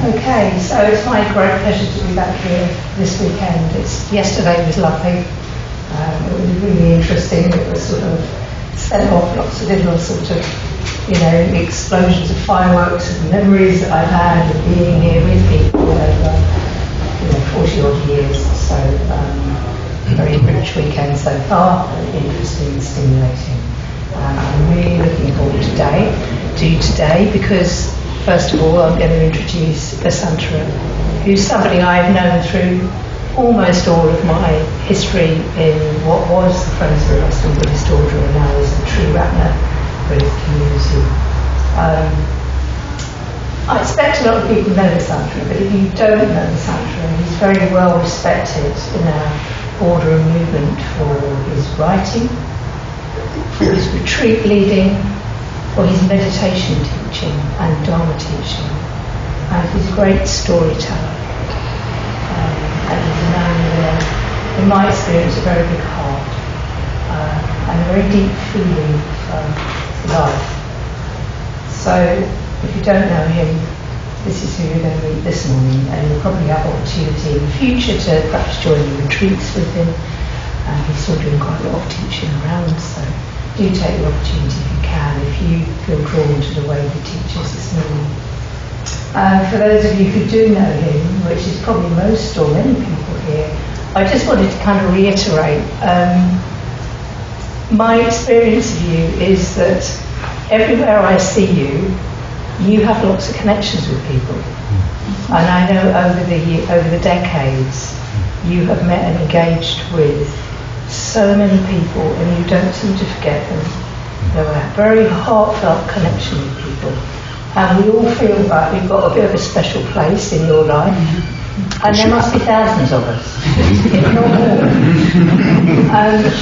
Okay, so it's my great pleasure to be back here this weekend. Yesterday was lovely. It was really interesting. It was sort of set off lots of little sort of, explosions of fireworks and memories that I've had of being here with people over, 40 odd years. So very rich weekend so far, very interesting, stimulating. I'm really looking forward to today because, first of all, I'm going to introduce Vessantara, who's somebody I've known through almost all of my history in what was the Friends of the Western Buddhist Order and now is the True Ratna Buddhist community. I expect a lot of people know Vessantara, but if you don't know Vessantara, he's very well respected in our order and movement for his writing, for his retreat leading, for his meditation teaching and Dharma teaching, and his great storyteller. And he's a man with, in my experience, a very big heart and a very deep feeling for life. So, if you don't know him, this is who you're going to meet this morning, and you'll probably have opportunity in the future to perhaps join the retreats with him. He's still doing quite a lot of teaching around, so do take the opportunity if you can, if you feel drawn to the way he teaches this morning. For those of you who do know him, which is probably most or many people here, I just wanted to kind of reiterate, my experience of you is that everywhere I see you, you have lots of connections with people. And I know over the decades, you have met and engaged with so many people, and you don't seem to forget them. There are a very heartfelt connection with people, and we all feel that we've got a bit of a special place in your life, and there must be thousands of us, if not more. And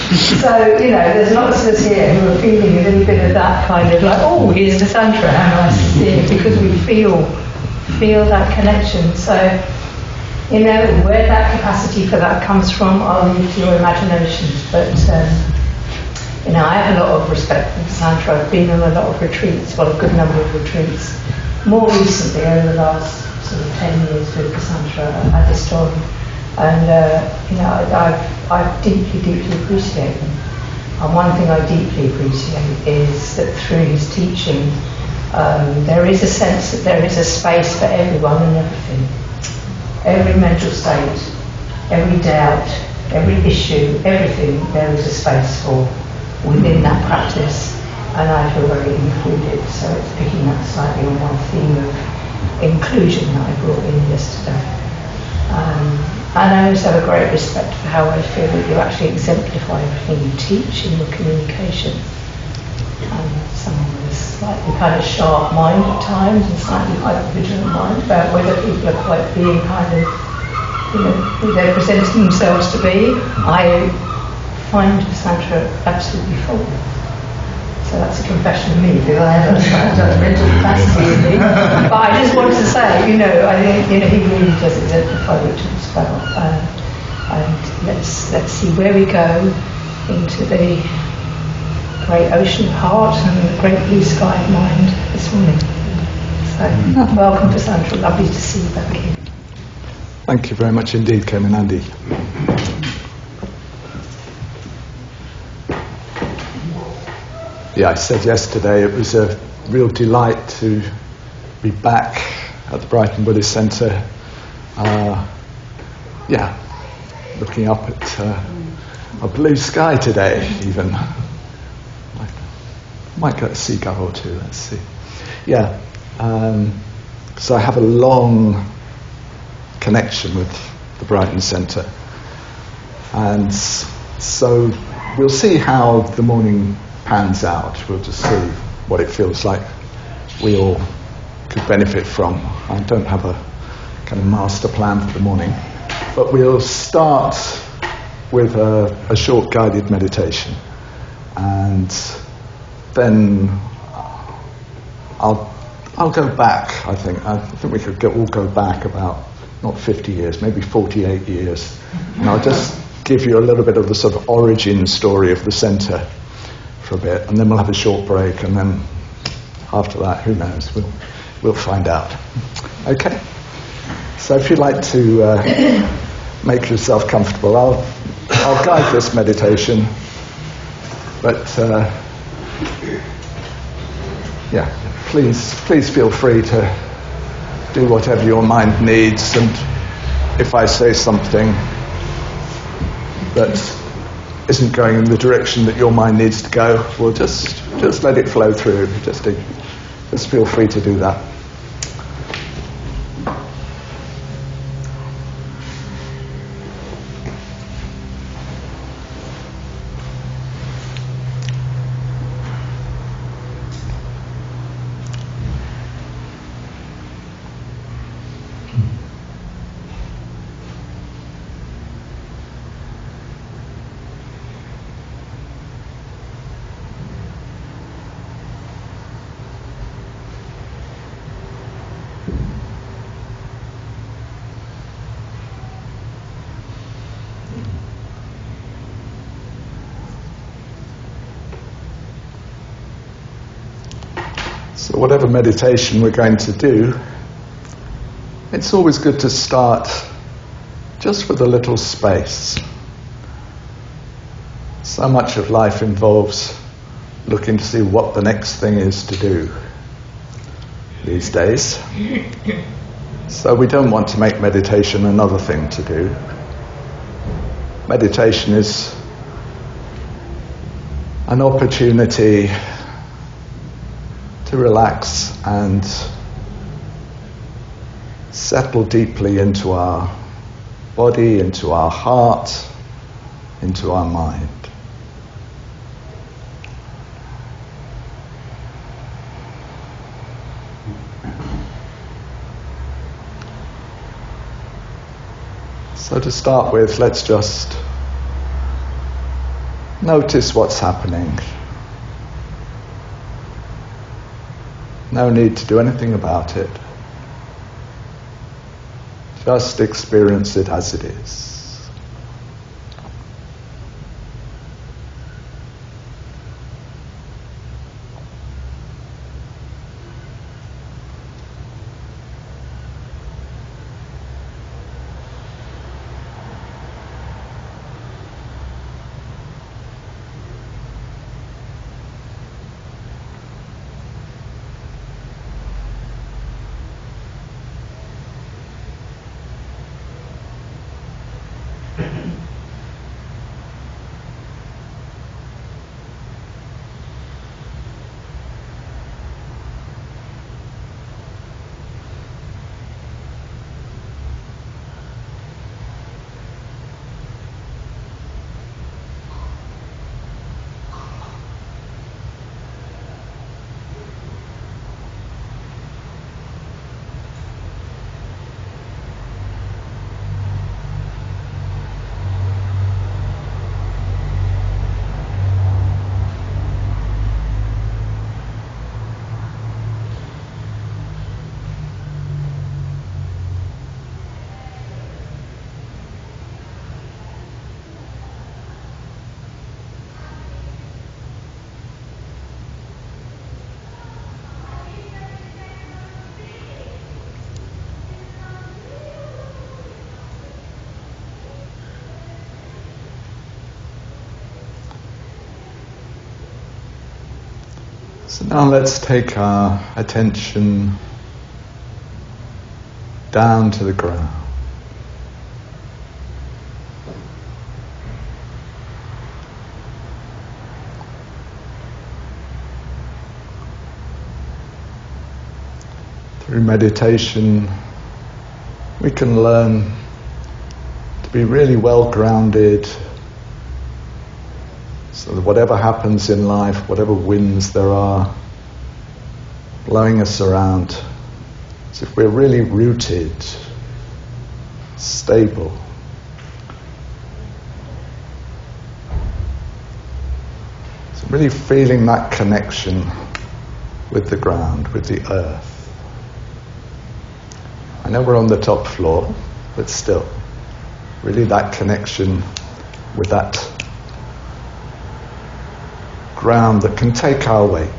so, there's lots of us here who are feeling a little bit of that kind of like, oh, here's Vessantara, how nice to see him, because we feel that connection. So, where that capacity for that comes from, I'll leave to your imaginations. But, I have a lot of respect for Vessantara. I've been on a lot of retreats, a good number of retreats. More recently, over the last sort of 10 years with Vessantara at this time. And, I deeply, deeply appreciate them. And one thing I deeply appreciate is that through his teaching, there is a sense that there is a space for everyone and everything. Every mental state, every doubt, every issue, everything there is a space for within that practice, and I feel very included. So it's picking up slightly on one theme of inclusion that I brought in yesterday. And I also have a great respect for how I feel that you actually exemplify everything you teach in your communication. Someone with a slightly kind of sharp mind at times and slightly hyper-vigilant mind about whether people are quite being kind of, who they're presenting themselves to be. I find Vessantara absolutely full. So that's a confession of me, because I have a mental capacity in me. But I just wanted to say, I think, he really does exemplify what it's about. And let's see where we go into the great ocean of heart and the great blue sky of mind this morning. So, welcome Vessantara, lovely to see you back here. Thank you very much indeed, Kim and Andy. I said yesterday it was a real delight to be back at the Brighton Buddhist Centre. Looking up at a blue sky today, even. Might get a seagull or two, let's see. So I have a long connection with the Brighton Centre. And so we'll see how the morning pans out. We'll just see what it feels like we all could benefit from. I don't have a kind of master plan for the morning, but we'll start with a short guided meditation, and then I'll go back. I think we could all go back about not 50 years, maybe 48 years, and I'll just give you a little bit of the sort of origin story of the centre for a bit, and then we'll have a short break, and then after that, who knows? We'll find out. Okay. So if you'd like to make yourself comfortable, I'll guide this meditation, but please feel free to do whatever your mind needs, and if I say something that isn't going in the direction that your mind needs to go, we'll just let it flow through. Just feel free to do that. So whatever meditation we're going to do, it's always good to start just with a little space. So much of life involves looking to see what the next thing is to do these days. So we don't want to make meditation another thing to do. Meditation is an opportunity to relax and settle deeply into our body, into our heart, into our mind. So to start with, let's just notice what's happening. No need to do anything about it. Just experience it as it is. So now let's take our attention down to the ground. Through meditation, we can learn to be really well grounded, so that whatever happens in life, whatever winds there are blowing us around, as if we're really rooted, stable. So really feeling that connection with the ground, with the earth. I know we're on the top floor, but still, really that connection with that ground that can take our weight.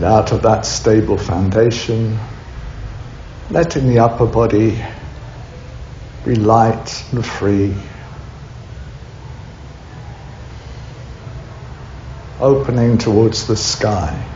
out of that stable foundation, letting the upper body be light and free, opening towards the sky.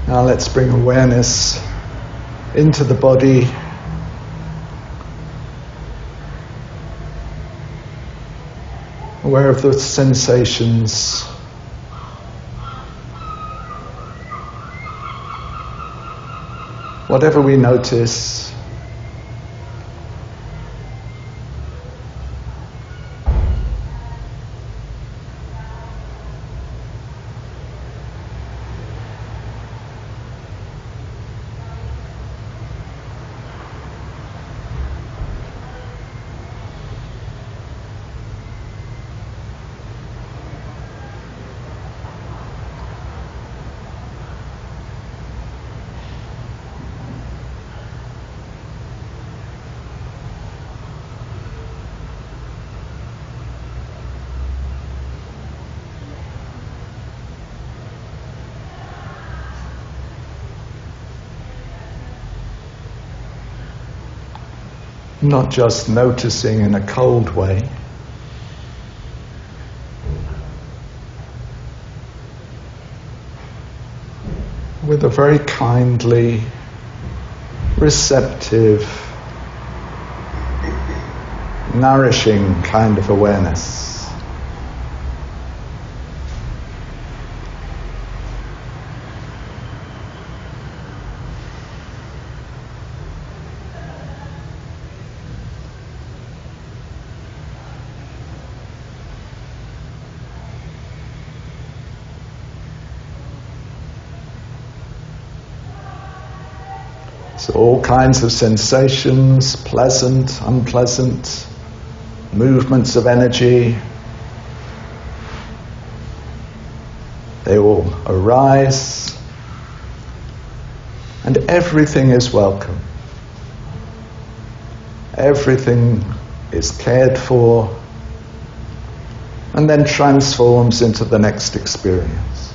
Now let's bring awareness into the body. Aware of the sensations. Whatever we notice, not just noticing in a cold way, with a very kindly, receptive, nourishing kind of awareness. So all kinds of sensations, pleasant, unpleasant, movements of energy, they all arise, and everything is welcome. Everything is cared for, and then transforms into the next experience.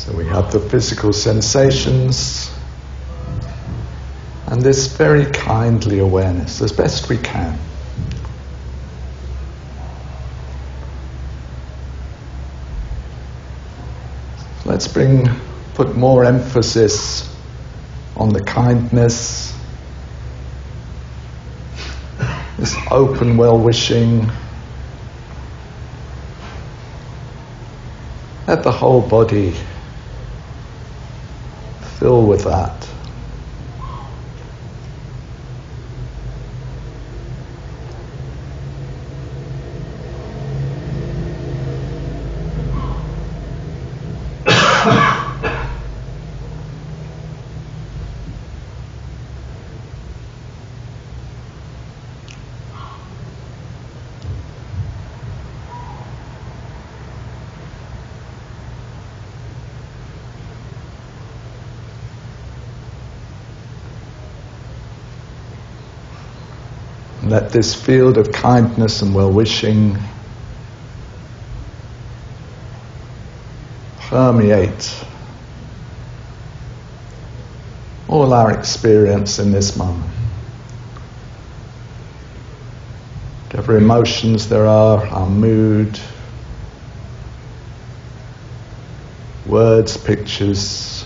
So we have the physical sensations and this very kindly awareness as best we can. Let's put more emphasis on the kindness, this open well-wishing. Let the whole body fill with that. Let this field of kindness and well-wishing permeate all our experience in this moment. Whatever emotions there are, our mood, words, pictures,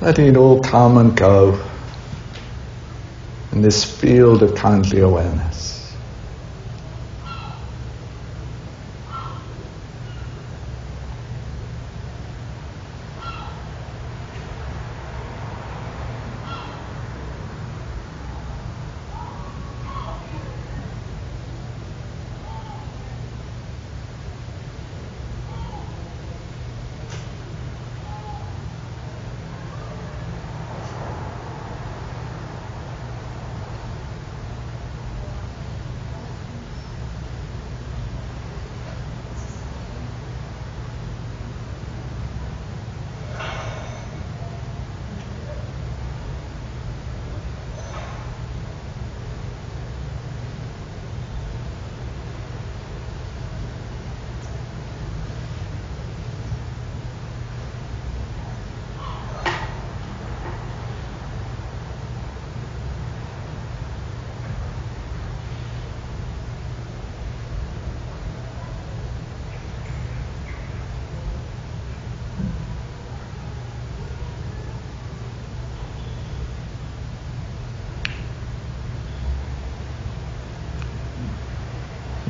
letting it all come and go in this field of kindly awareness.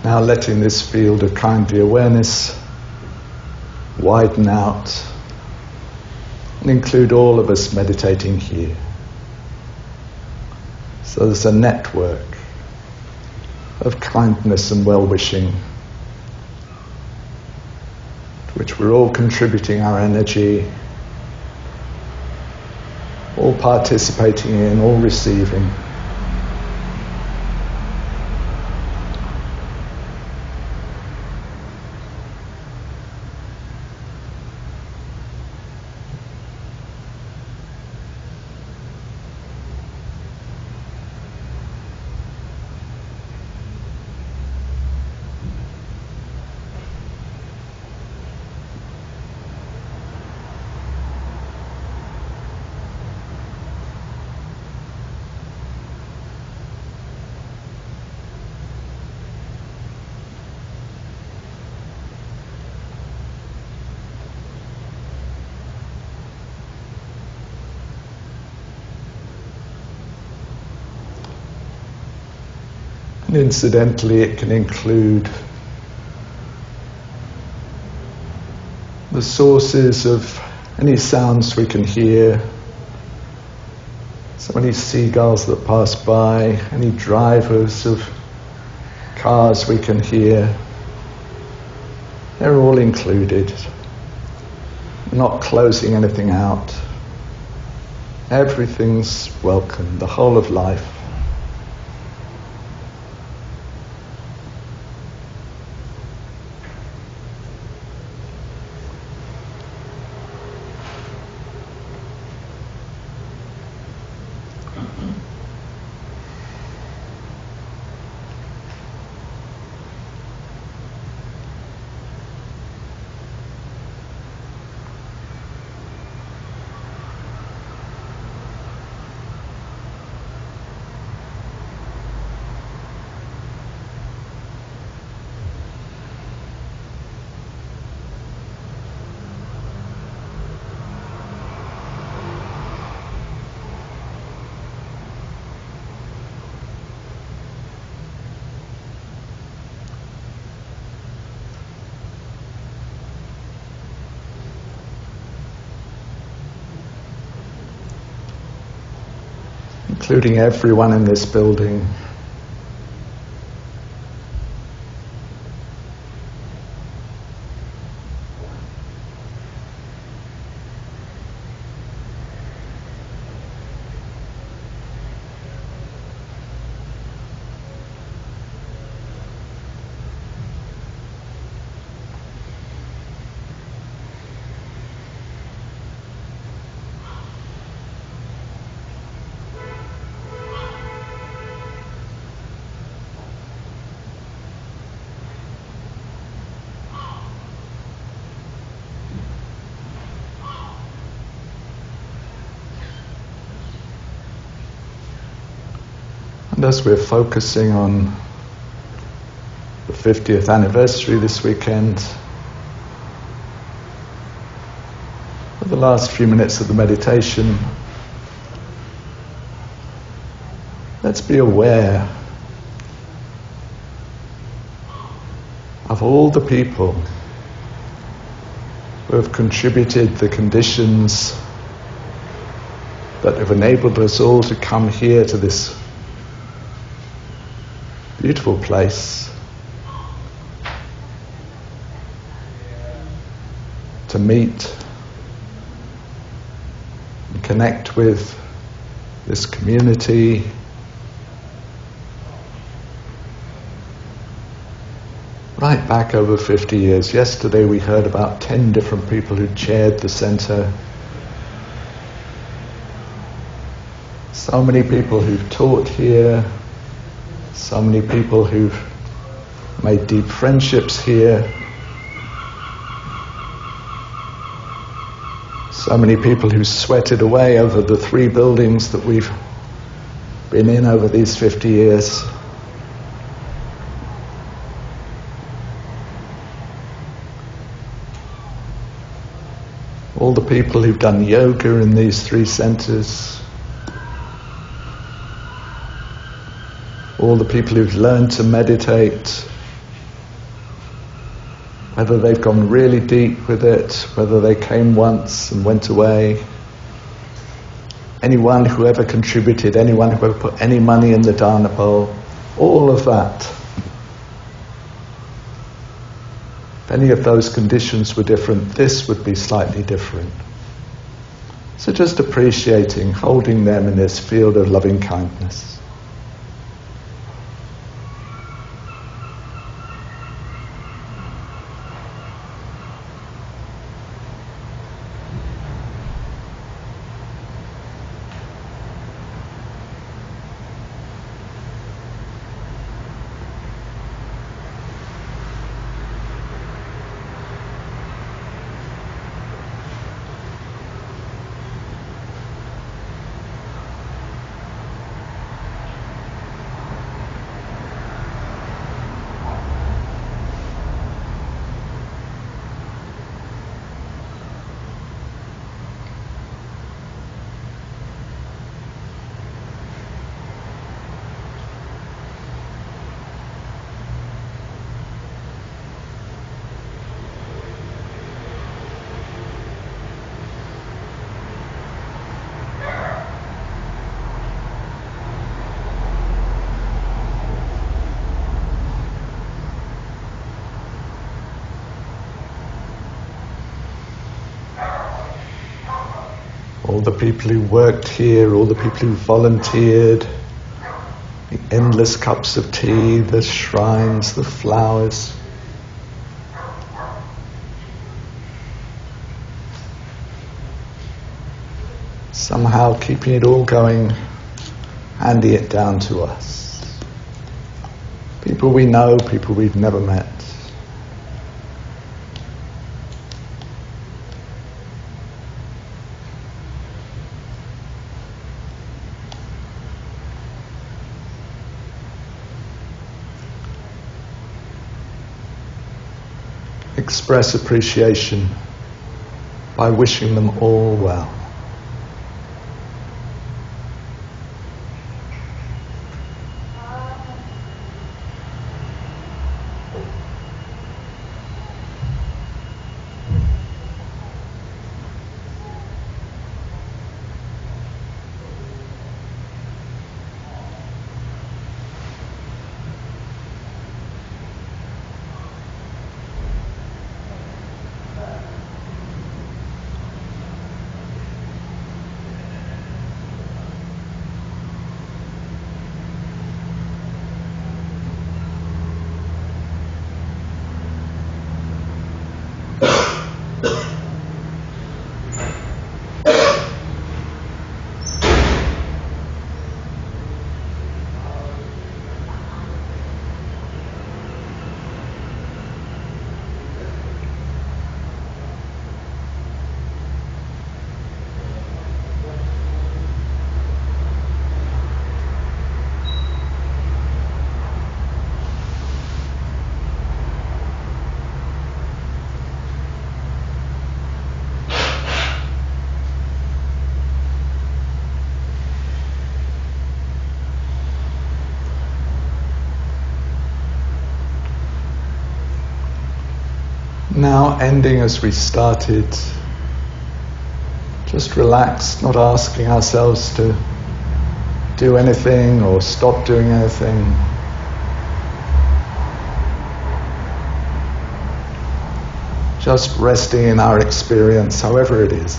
Now letting this field of kindly awareness widen out and include all of us meditating here. So there's a network of kindness and well-wishing to which we're all contributing our energy, all participating in, all receiving. And incidentally, it can include the sources of any sounds we can hear, so many seagulls that pass by, any drivers of cars we can hear. They're all included. We're not closing anything out. Everything's welcome, the whole of life. including everyone in this building. And as we're focusing on the 50th anniversary this weekend, for the last few minutes of the meditation, let's be aware of all the people who have contributed the conditions that have enabled us all to come here to this beautiful place, to meet and connect with this community, right back over 50 years. Yesterday we heard about 10 different people who chaired the centre. So many people who've taught here, so many people who've made deep friendships here, so many people who sweated away over the 3 buildings that we've been in over these 50 years. All the people who've done yoga in these 3 centres, all the people who've learned to meditate, whether they've gone really deep with it, whether they came once and went away, anyone who ever contributed, anyone who ever put any money in the dana bowl, all of that. If any of those conditions were different, this would be slightly different. So just appreciating, holding them in this field of loving kindness. All the people who worked here, all the people who volunteered, the endless cups of tea, the shrines, the flowers. Somehow keeping it all going, handing it down to us. People we know, people we've never met. Express appreciation by wishing them all well. Now ending as we started, just relaxed, not asking ourselves to do anything or stop doing anything. Just resting in our experience, however it is.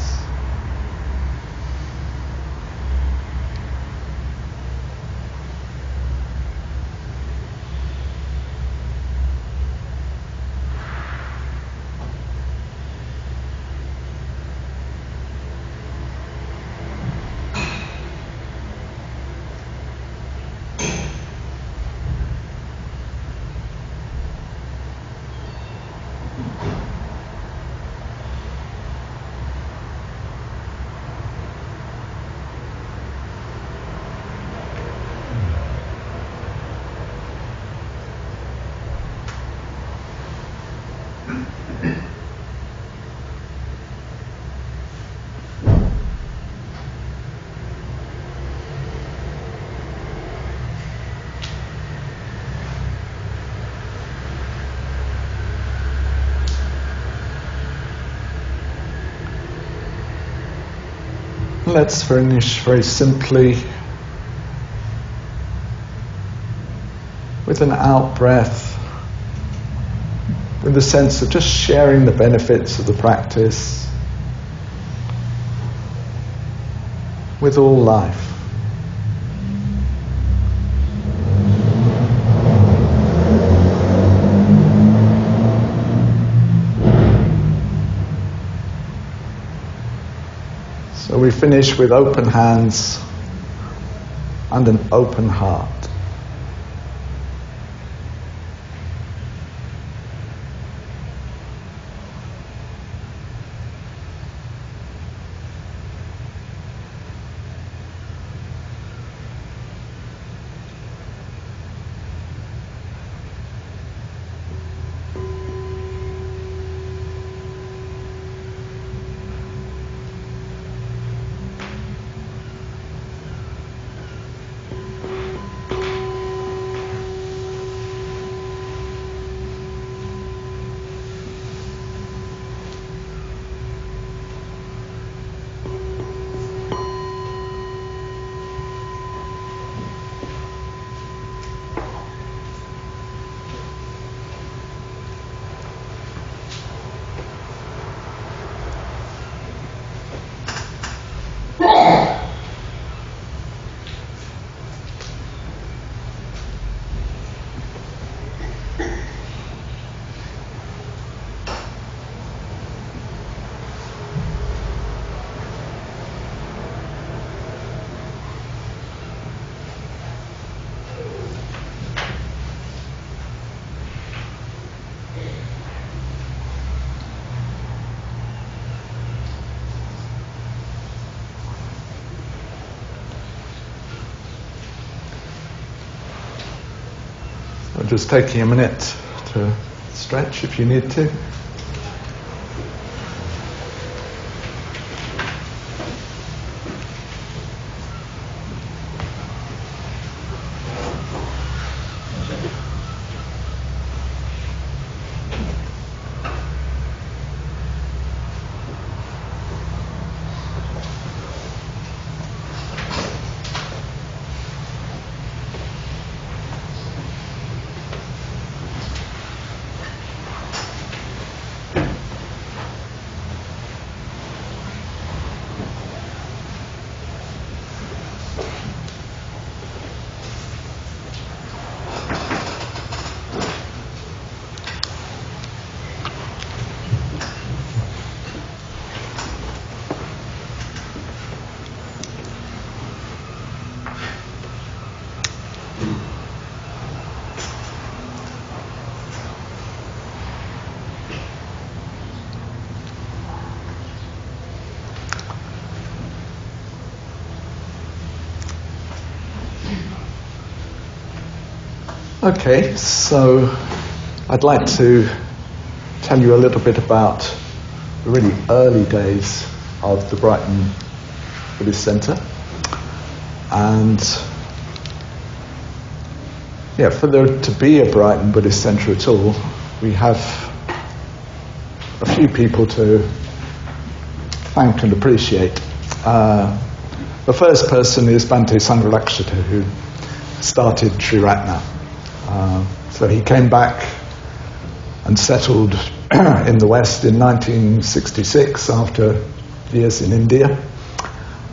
Let's finish very simply with an out breath, with a sense of just sharing the benefits of the practice with all life. So we finish with open hands and an open heart. Just taking a minute to stretch if you need to. Okay, so I'd like to tell you a little bit about the really early days of the Brighton Buddhist Centre. And yeah, for there to be a Brighton Buddhist Centre at all, we have a few people to thank and appreciate. The first person is Bhante Sangharakshita, who started Triratna. So he came back and settled in the West in 1966 after years in India,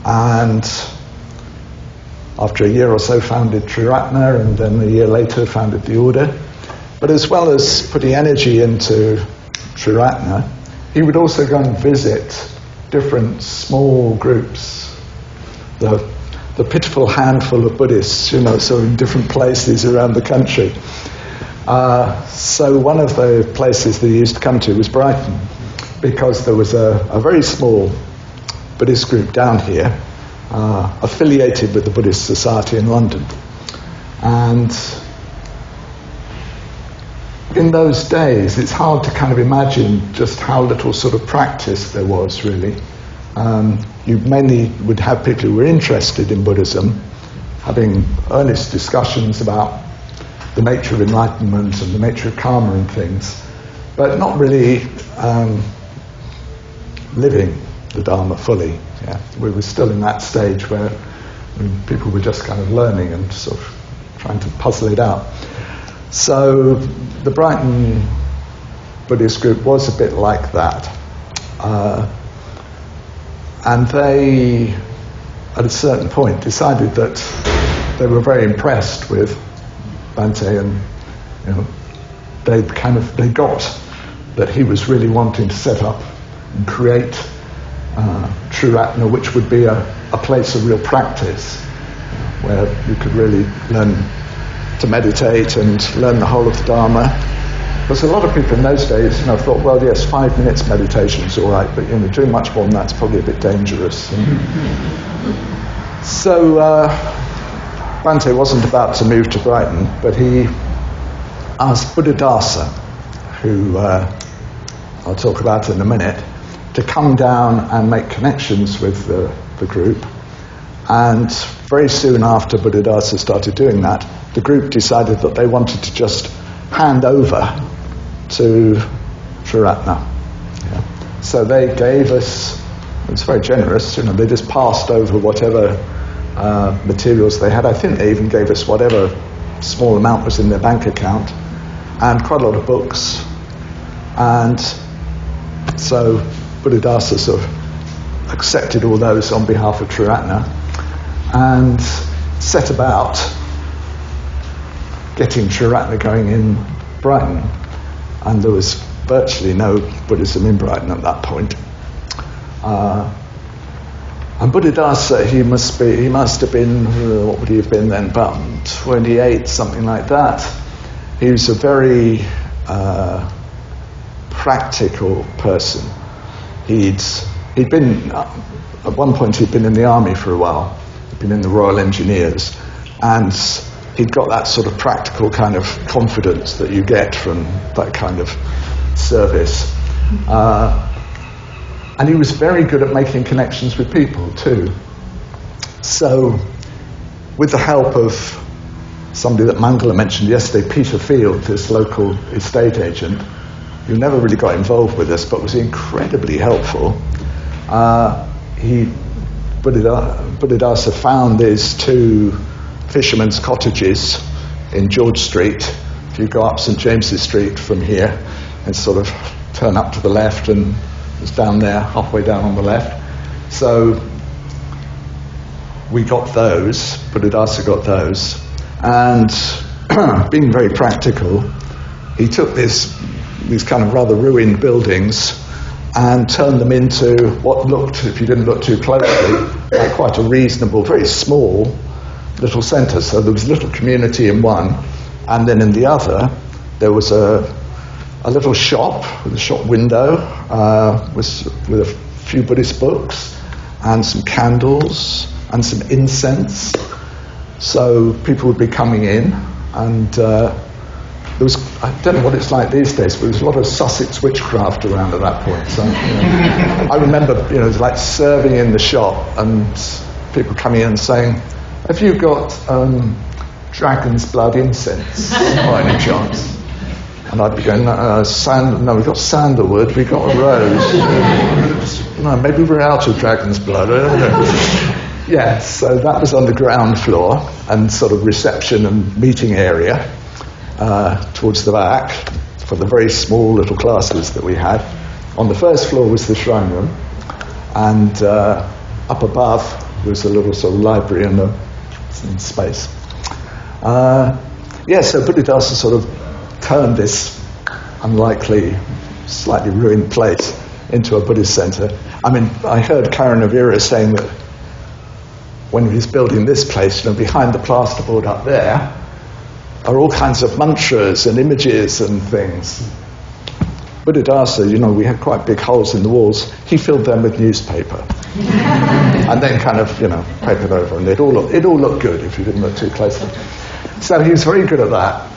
and after a year or so founded Triratna, and then a year later founded the order. But as well as putting energy into Triratna, he would also go and visit different small groups, the pitiful handful of Buddhists, so in different places around the country. So one of the places that he used to come to was Brighton, because there was a very small Buddhist group down here, affiliated with the Buddhist Society in London. And in those days, it's hard to kind of imagine just how little sort of practice there was, really. You mainly would have people who were interested in Buddhism, having earnest discussions about the nature of enlightenment and the nature of karma and things, but not really living the Dharma fully. Yeah. We were still in that stage where people were just kind of learning and sort of trying to puzzle it out. So the Brighton Buddhist group was a bit like that. And they, at a certain point, decided that they were very impressed with Bhante, and they got that he was really wanting to set up and create Triratna, which would be a place of real practice, where you could really learn to meditate and learn the whole of the Dharma. Because a lot of people in those days, thought, well, yes, 5 minutes meditation is all right, but doing much more than that's probably a bit dangerous. So Bhante wasn't about to move to Brighton, but he asked Buddhadasa, who I'll talk about in a minute, to come down and make connections with the group. And very soon after Buddhadasa started doing that, the group decided that they wanted to just hand over to Triratna. Yeah. So they gave us, it was very generous, they just passed over whatever materials they had. I think they even gave us whatever small amount was in their bank account, and quite a lot of books. And so Buddhadasa sort of accepted all those on behalf of Triratna and set about getting Triratna going in Brighton. And there was virtually no Buddhism in Brighton at that point. And Buddhadasa, he must have been, what would he have been then, about 28, something like that. He was a very practical person. He'd been, at one point he'd been in the army for a while. He'd been in the Royal Engineers, and he'd got that sort of practical kind of confidence that you get from that kind of service. And he was very good at making connections with people too. So, with the help of somebody that Mangala mentioned yesterday, Peter Field, this local estate agent, who never really got involved with us but was incredibly helpful, Buddhadasa found these 2 fishermen's cottages in George Street. If you go up St James's Street from here and sort of turn up to the left, and it's down there, halfway down on the left. So we got those, Buddhadasa got those, and being very practical, he took these kind of rather ruined buildings and turned them into what looked, if you didn't look too closely, like quite a reasonable, very small little centre. So there was a little community in one, and then in the other there was a little shop with a shop window with a few Buddhist books and some candles and some incense. So people would be coming in, and there was, I don't know what it's like these days, but there was a lot of Sussex witchcraft around at that point. So I remember, it was like serving in the shop and people coming in and saying, "Have you got dragon's blood incense by any chance?" And I'd be going, no, we've got sandalwood, we've got a rose. No, maybe we're out of dragon's blood, I don't know. Yeah, so that was on the ground floor and sort of reception and meeting area towards the back for the very small little classes that we had. On the first floor was the shrine room, and up above was a little sort of library and space. So Buddhadasa sort of turned this unlikely, slightly ruined place into a Buddhist centre. I mean, I heard Karanavira saying that when he was building this place, behind the plasterboard up there are all kinds of mantras and images and things. Buddhadasa, we had quite big holes in the walls. He filled them with newspaper. And then kind of, papered over, and it all looked good if you didn't look too closely. So he was very good at that.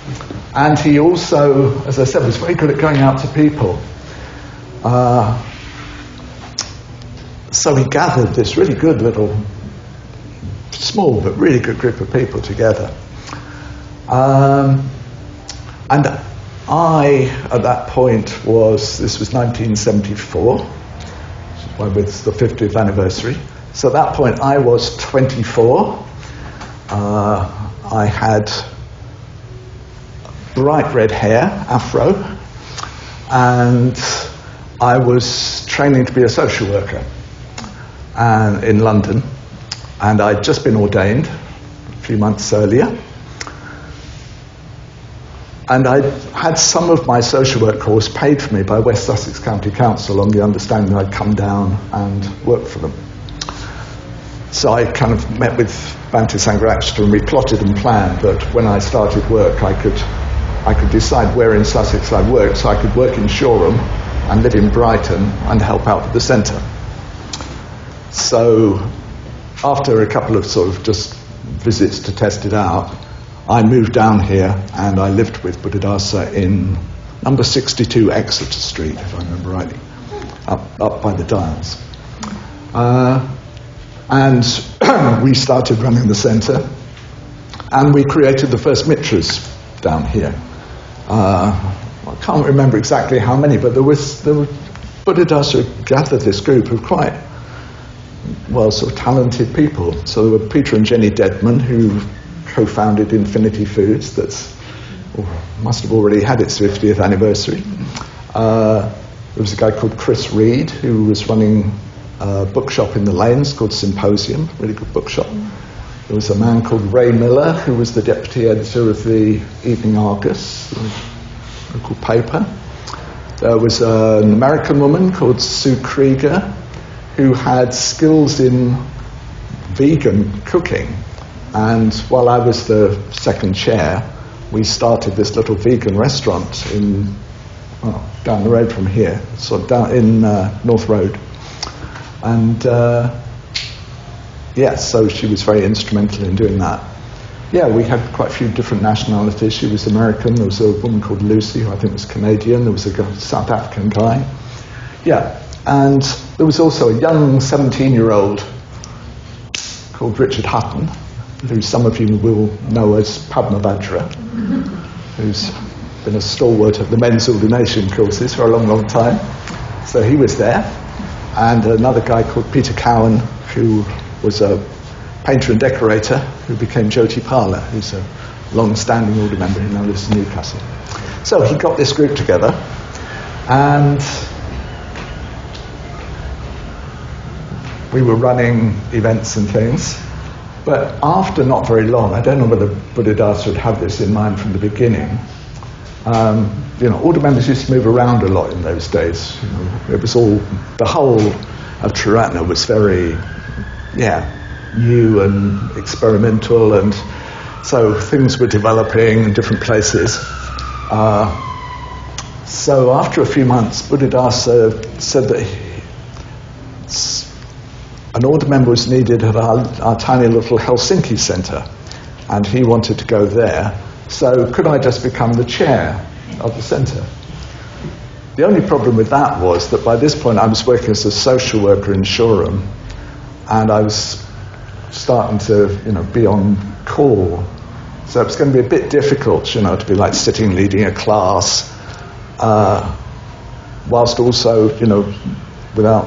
And he also, as I said, was very good at going out to people. So he gathered this really good little, small but really good group of people together. And I, at that point, this was 1974, with the 50th anniversary. So at that point, I was 24. I had bright red hair, afro, and I was training to be a social worker in London. And I'd just been ordained a few months earlier. And I had some of my social work course paid for me by West Sussex County Council on the understanding that I'd come down and work for them. So I kind of met with Bhante Sangharakshita and we plotted and planned that when I started work I could decide where in Sussex I worked, so I could work in Shoreham and live in Brighton and help out at the centre. So after a couple of sort of just visits to test it out, I moved down here and I lived with Buddhadasa in number 62 Exeter Street, if I remember rightly, up by the Dials. And we started running the centre, and we created the first mitras down here. I can't remember exactly how many, but there were Buddhadasa gathered this group of quite sort of talented people. So there were Peter and Jenny Deadman, who co-founded Infinity Foods, must have already had its 50th anniversary. There was a guy called Chris Reed, who was running a bookshop in the Lanes called Symposium, really good bookshop. There was a man called Ray Miller, who was the deputy editor of the Evening Argus, the local paper. There was an American woman called Sue Krieger, who had skills in vegan cooking. And while I was the second chair, we started this little vegan restaurant down the road from here, sort of down in North Road. And so she was very instrumental in doing that. Yeah, we had quite a few different nationalities. She was American. There was a woman called Lucy, who I think was Canadian. There was a South African guy. Yeah, and there was also a young 17-year-old called Richard Hutton, who some of you will know as Padmavajra, who's been a stalwart of the men's ordination courses for a long, long time. So he was there. And another guy called Peter Cowan, who was a painter and decorator, who became Jyoti Pala, who's a long-standing order member who now lives in Newcastle. So he got this group together, and we were running events and things. But after not very long, I don't know whether Buddhadasa would have this in mind from the beginning, order members used to move around a lot in those days. It was all, the whole of Triratna was very, new and experimental, and so things were developing in different places. So after a few months, Buddhadasa said that an order member was needed at our tiny little Helsinki centre, and he wanted to go there. So could I just become the chair of the centre? The only problem with that was that by this point I was working as a social worker in Shoreham, and I was starting to, be on call. So it was going to be a bit difficult, to be like sitting leading a class whilst also, without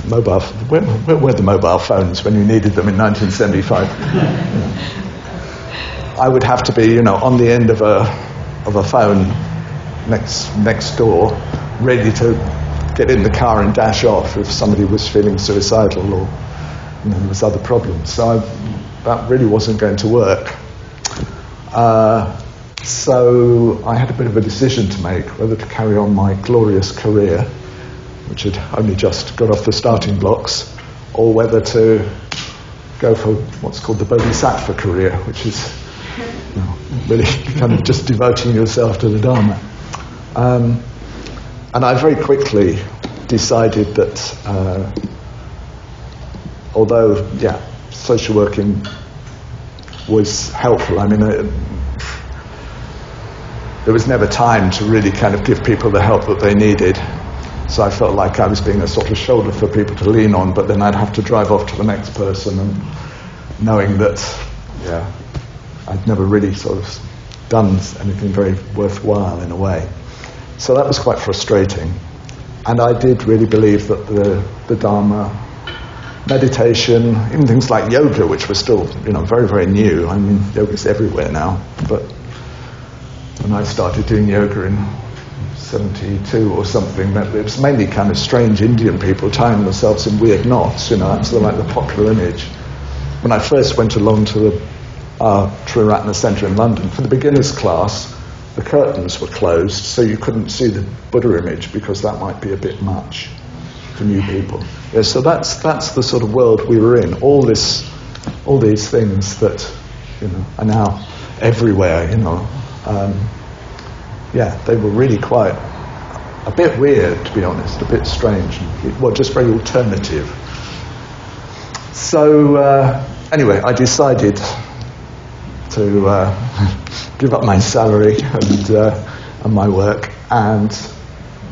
mobile, where were the mobile phones when you needed them in 1975? I would have to be, on the end of a phone next door, ready to get in the car and dash off if somebody was feeling suicidal or there was other problems. So that really wasn't going to work. So I had a bit of a decision to make, whether to carry on my glorious career, which had only just got off the starting blocks, or whether to go for what's called the Bodhisattva career, which is really kind of just devoting yourself to the Dharma. And I very quickly decided that although, social working was helpful, there was never time to really kind of give people the help that they needed. So I felt like I was being a sort of shoulder for people to lean on, but then I'd have to drive off to the next person, and knowing that, I'd never really sort of done anything very worthwhile in a way. So that was quite frustrating. And I did really believe that the Dharma, meditation, even things like yoga, which were still, very, very new. Yoga's everywhere now. But when I started doing yoga in 72 or something, it was mainly kind of strange Indian people tying themselves in weird knots. That's like the popular image. When I first went along to the Triratna Centre in London, for the beginners class, the curtains were closed, so you couldn't see the Buddha image because that might be a bit much for new people. Yeah, so that's the sort of world we were in. All these things that are now everywhere. They were really quite a bit weird, to be honest, a bit strange, just very alternative. So anyway, I decided to give up my salary and my work and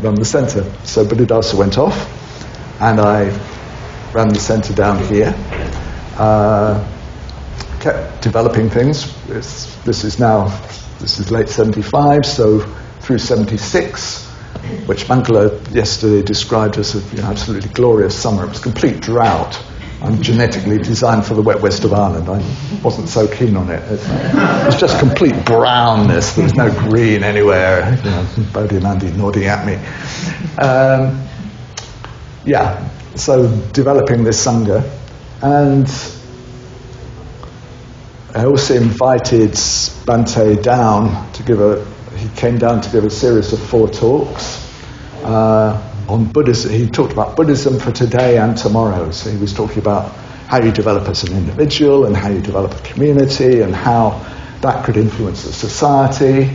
run the centre. So Buddhadasa went off, and I ran the centre down here. Kept developing things. This is late 75, so through 76, which Mangala yesterday described as an absolutely glorious summer. It was complete drought. I'm genetically designed for the wet west of Ireland. I wasn't so keen on it. It was just complete brownness. There was no green anywhere. Bodhi and Andy nodding at me. So developing this Sangha. And I also invited Bhante down he came down to give a series of 4 talks on Buddhism. He talked about Buddhism for today and tomorrow. So he was talking about how you develop as an individual and how you develop a community and how that could influence the society.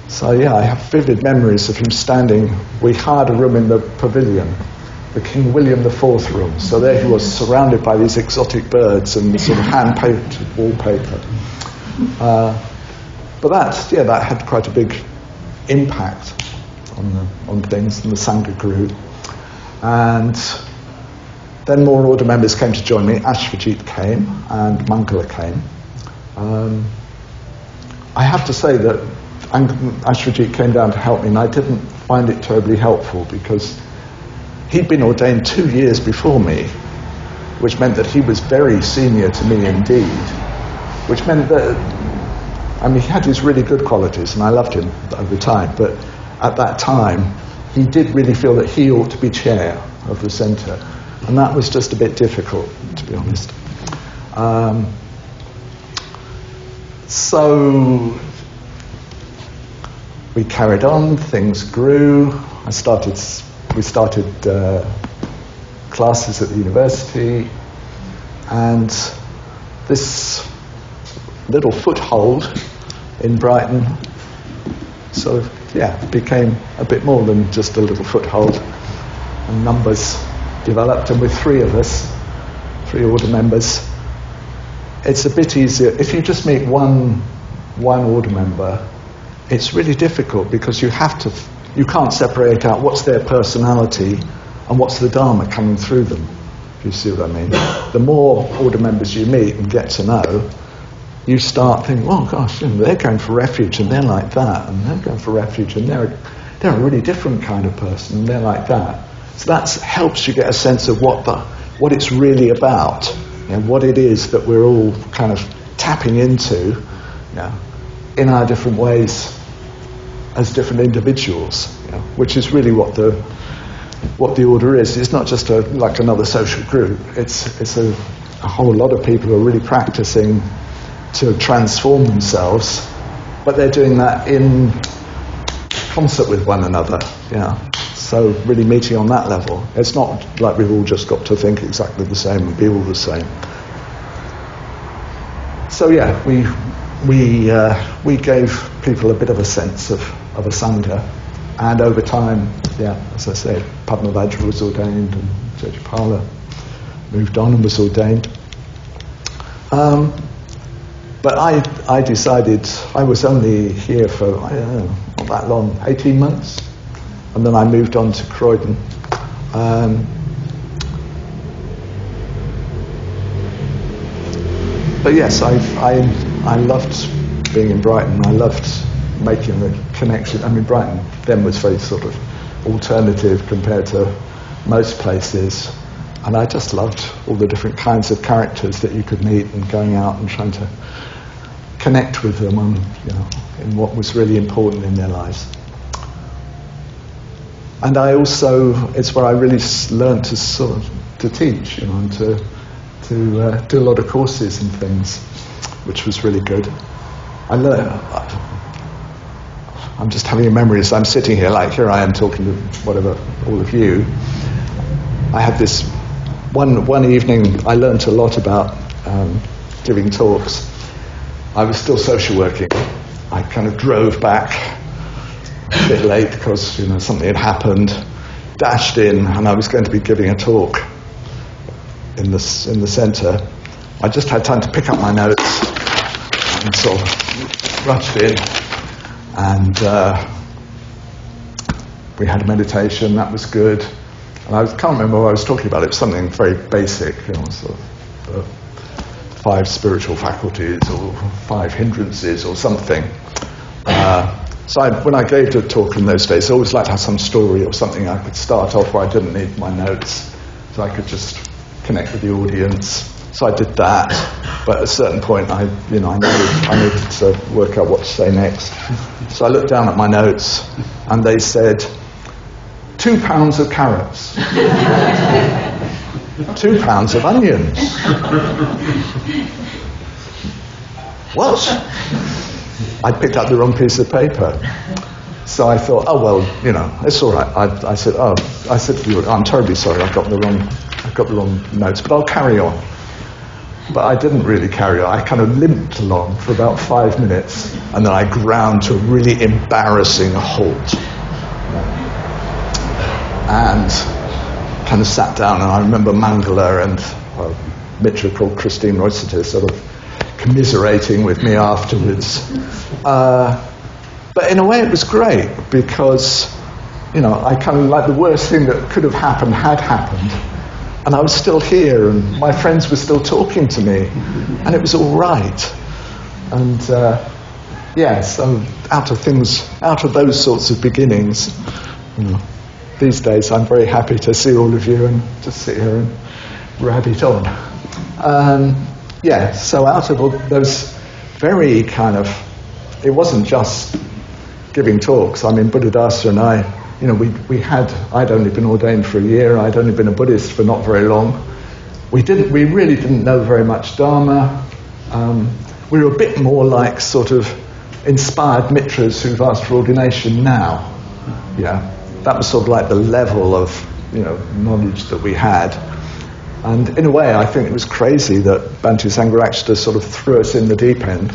So I have vivid memories of him standing. We hired a room in the pavilion, the King William IV room. So there he was, surrounded by these exotic birds and sort of hand-painted wallpaper. But that had quite a big impact on things, and the Sangha grew. And then more order members came to join me. Ashvajit came, and Mangala came. I have to say that Ashvajit came down to help me, and I didn't find it terribly helpful because he'd been ordained 2 years before me, which meant that he was very senior to me indeed, which meant that, he had his really good qualities, and I loved him over time, but at that time, he did really feel that he ought to be chair of the centre, and that was just a bit difficult, to be honest. So we carried on, things grew. We started classes at the university, and this little foothold in Brighton sort of became a bit more than just a little foothold, and numbers developed, and with 3 of us, 3 order members, it's a bit easier. If you just meet one order member, it's really difficult because you can't separate out what's their personality and what's the Dharma coming through them, if you see what I mean. The more order members you meet and get to know, you start thinking, oh gosh, they're going for refuge and they're like that, and they're going for refuge and they're they're a really different kind of person, and they're like that. So that helps you get a sense of what it's really about, what it is that we're all kind of tapping into, in our different ways as different individuals, which is really what the order is. It's not just like another social group. It's a whole lot of people who are really practicing to transform themselves, but they're doing that in concert with one another. So really meeting on that level. It's not like we've all just got to think exactly the same and be all the same. So we gave people a bit of a sense of a Sangha, and over time, as I say, Padmavajra was ordained and Jayapala moved on and was ordained. But I decided, I was only here for, I don't know, not that long, 18 months, and then I moved on to Croydon. But yes, I loved being in Brighton. I loved making the connection. I mean, Brighton then was very sort of alternative compared to most places, and I just loved all the different kinds of characters that you could meet, and going out and trying to connect with them on, in what was really important in their lives. And I also, it's where I really learned to teach, and to do a lot of courses and things, which was really good. I'm just having a memory as I'm sitting here, like here I am talking to all of you. I had this one evening, I learned a lot about giving talks. I was still social working. I kind of drove back a bit late because something had happened, dashed in, and I was going to be giving a talk in the centre. I just had time to pick up my notes and sort of rushed in, and we had a meditation. That was good, and I can't remember what I was talking about. It was something very basic, sort of 5 spiritual faculties or 5 hindrances or something. So when I gave the talk in those days, I always liked to have some story or something I could start off where I didn't need my notes, so I could just connect with the audience. So I did that, but at a certain point I needed to work out what to say next. So I looked down at my notes, and they said, 2 pounds of carrots, 2 pounds of onions. What? I picked up the wrong piece of paper. So I thought, oh well, it's all right. I said to you, I'm terribly sorry, I've got the wrong notes, but I'll carry on. But I didn't really carry on. I kind of limped along for about 5 minutes, and then I ground to a really embarrassing halt. And kind of sat down, and I remember Mangala and Mitra called Christine Royceter sort of commiserating with me afterwards. But in a way it was great, because I kind of, like, the worst thing that could have happened had happened, and I was still here, and my friends were still talking to me, and it was all right. And so out of those sorts of beginnings, these days I'm very happy to see all of you and just sit here and rabbit on. So out of all those very kind of, it wasn't just giving talks. I mean, Buddhadasa and I, I'd only been ordained for a year. I'd only been a Buddhist for not very long. We really didn't know very much Dharma. We were a bit more like sort of inspired mitras who've asked for ordination now. That was sort of like the level of knowledge that we had. And in a way, I think it was crazy that Bhante Sangharakshita sort of threw us in the deep end.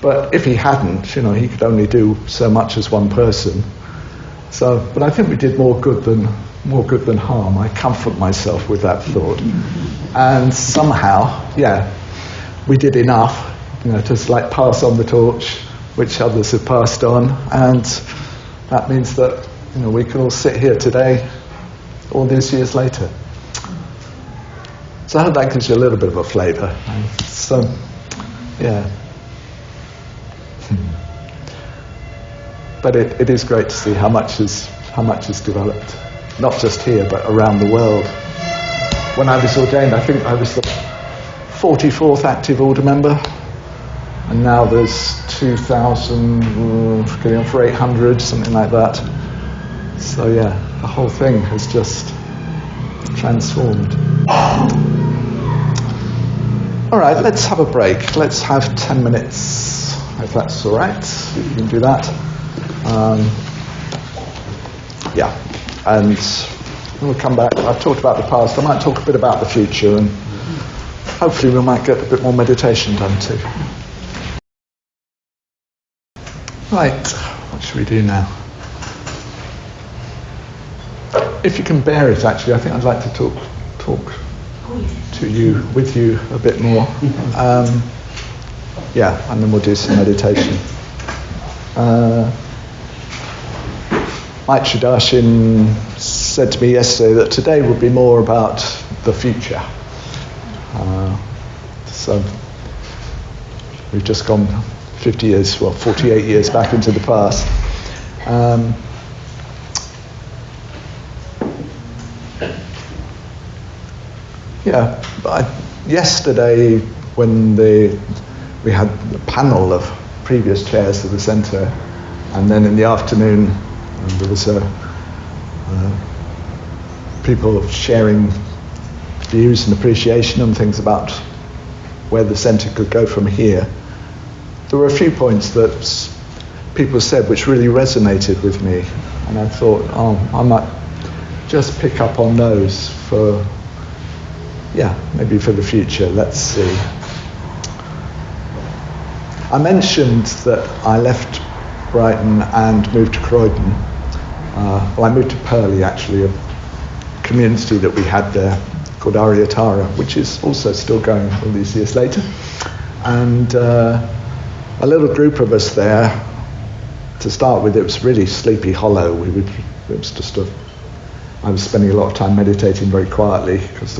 But if he hadn't, he could only do so much as one person. But I think we did more good than harm. I comfort myself with that thought. And somehow, we did enough, to pass on the torch, which others have passed on. And that means that, we can all sit here today, all these years later. So I hope that gives you a little bit of a flavour. but it is great to see how much is developed, not just here but around the world. When I was ordained, I think I was the 44th active order member, and now there's 2,000, getting on for 800, something like that. So yeah, the whole thing has just transformed. All right, let's have a break. Let's have 10 minutes, if that's all right. If you can do that. Yeah, and we'll come back. I've talked about the past. I might talk a bit about the future, and hopefully we might get a bit more meditation done too. Right, what should we do now? If you can bear it, actually, I think I'd like to talk to you, with you a bit more. Yeah, and then we'll do some meditation. Mike Shadashin said to me yesterday that today would be more about the future. So we've just gone 50 years, well, 48 years back into the past. Yeah, yesterday when we had a panel of previous chairs of the centre, and then in the afternoon there was people sharing views and appreciation and things about where the centre could go from here. There were a few points that people said which really resonated with me, and I thought, I might just pick up on those for, maybe for the future. Let's see. I mentioned that I left Brighton and moved to Croydon. I moved to Purley, actually, a community that we had there called Vessantara, which is also still going all these years later. And a little group of us there, to start with, it was really Sleepy Hollow. I was spending a lot of time meditating very quietly because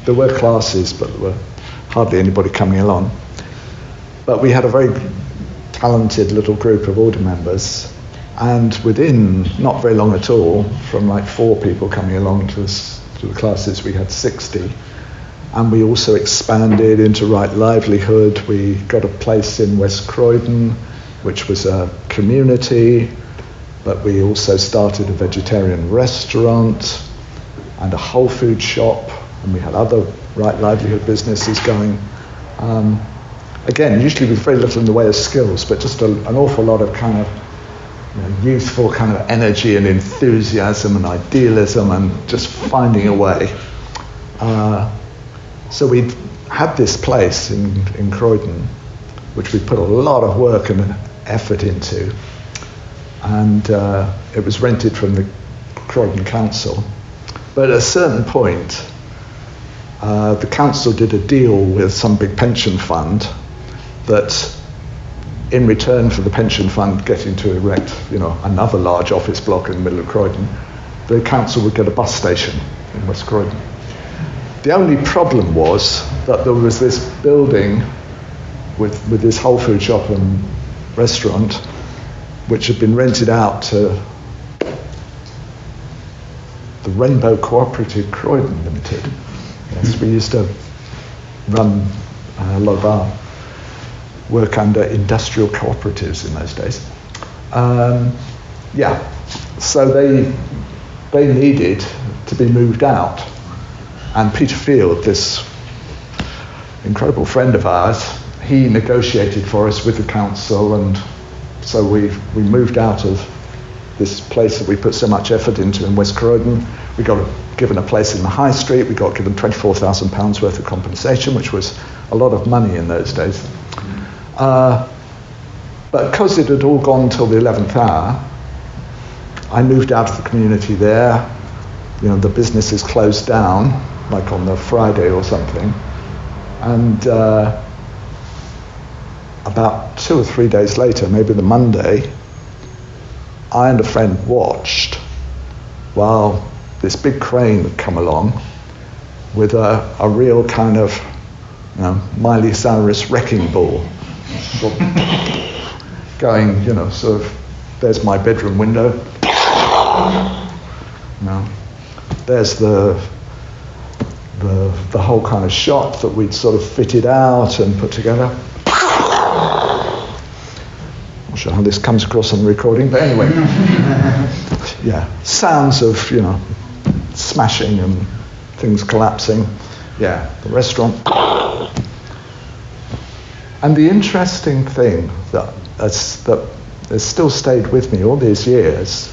there were classes, but there were hardly anybody coming along. But we had a very talented little group of order members, and within not very long at all, from like 4 people coming along to the classes, we had 60. And we also expanded into Right Livelihood. We got a place in West Croydon, which was a community, but we also started a vegetarian restaurant and a whole food shop, and we had other Right Livelihood businesses going. Again, usually with very little in the way of skills, but just an awful lot of kind of youthful kind of energy and enthusiasm and idealism and just finding a way. So we had this place in Croydon, which we put a lot of work and effort into, and it was rented from the Croydon Council. But at a certain point, the council did a deal with some big pension fund that, in return for the pension fund getting to erect, another large office block in the middle of Croydon, the council would get a bus station in West Croydon. The only problem was that there was this building with this whole food shop and restaurant, which had been rented out to the Rainbow Cooperative Croydon Limited. Yes, we used to run a lot of our work under industrial cooperatives in those days. So they needed to be moved out. And Peter Field, this incredible friend of ours, he negotiated for us with the council, and so we moved out of this place that we put so much effort into in West Croydon. We got given a place in the High Street. We got given £24,000 worth of compensation, which was a lot of money in those days. But because it had all gone till the 11th hour, I moved out of the community there. The businesses closed down, like on the Friday or something. And about 2 or 3 days later, maybe the Monday, I and a friend watched while this big crane would come along with a real kind of Miley Cyrus wrecking ball going, sort of there's my bedroom window. No. There's the whole kind of shop that we'd sort of fitted out and put together. Not sure how this comes across on the recording, but anyway. Yeah, sounds of, smashing and things collapsing. Yeah, the restaurant. And the interesting thing that has still stayed with me all these years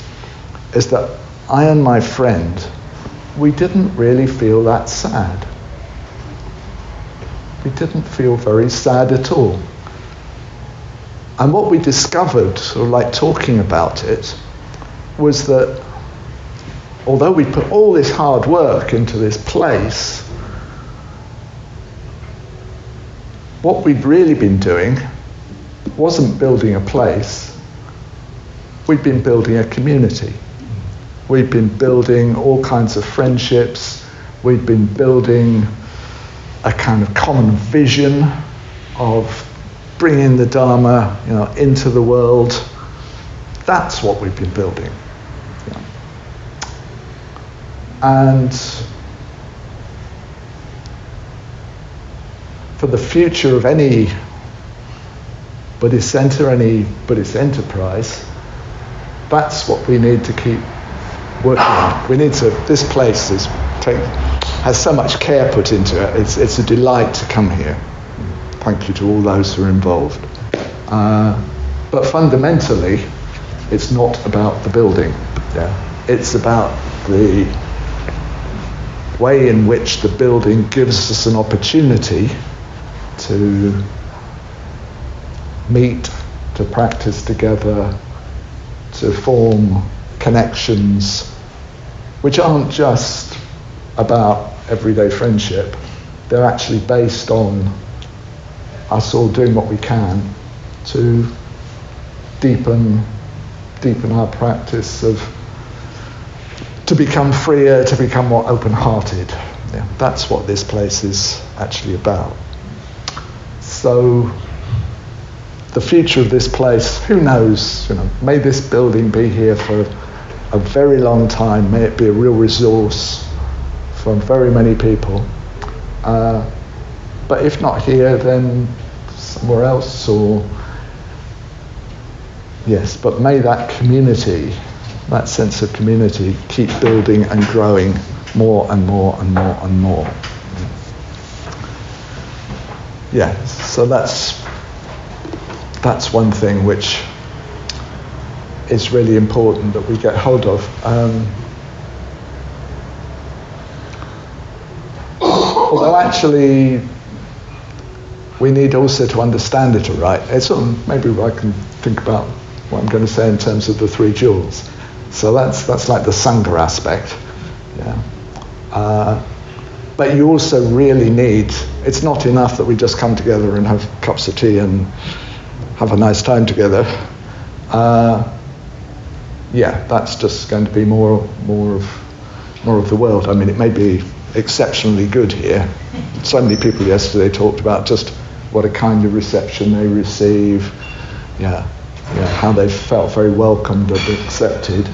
is that I and my friend, we didn't really feel that sad. We didn't feel very sad at all. And what we discovered, sort of like talking about it, was that although we put all this hard work into this place, what we'd really been doing wasn't building a place, we'd been building a community. We'd been building all kinds of friendships, we'd been building a kind of common vision of bringing the Dharma, into the world. That's what we've been building. And for the future of any Buddhist center, any Buddhist enterprise, that's what we need to keep working on. We need to, this place has so much care put into it. It's a delight to come here. Thank you to all those who are involved. But fundamentally, it's not about the building. Yeah. It's about the way in which the building gives us an opportunity to meet, to practice together, to form connections which aren't just about everyday friendship. They're actually based on us all doing what we can to deepen our practice to become freer, to become more open-hearted. Yeah, that's what this place is actually about. So the future of this place, who knows? May this building be here for a very long time. May it be a real resource for very many people. But if not here, then somewhere else, but may that community, that sense of community, keep building and growing more and more and more and more. Yeah, so that's one thing which is really important that we get hold of. Although actually we need also to understand it all right. Maybe I can think about what I'm going to say in terms of the three jewels. So that's like the Sangha aspect. Yeah. But you also really need, it's not enough that we just come together and have cups of tea and have a nice time together. That's just going to be more of the world. I mean, it may be exceptionally good here. So many people yesterday talked about just what a kind of reception they receive. How they felt very welcomed and accepted.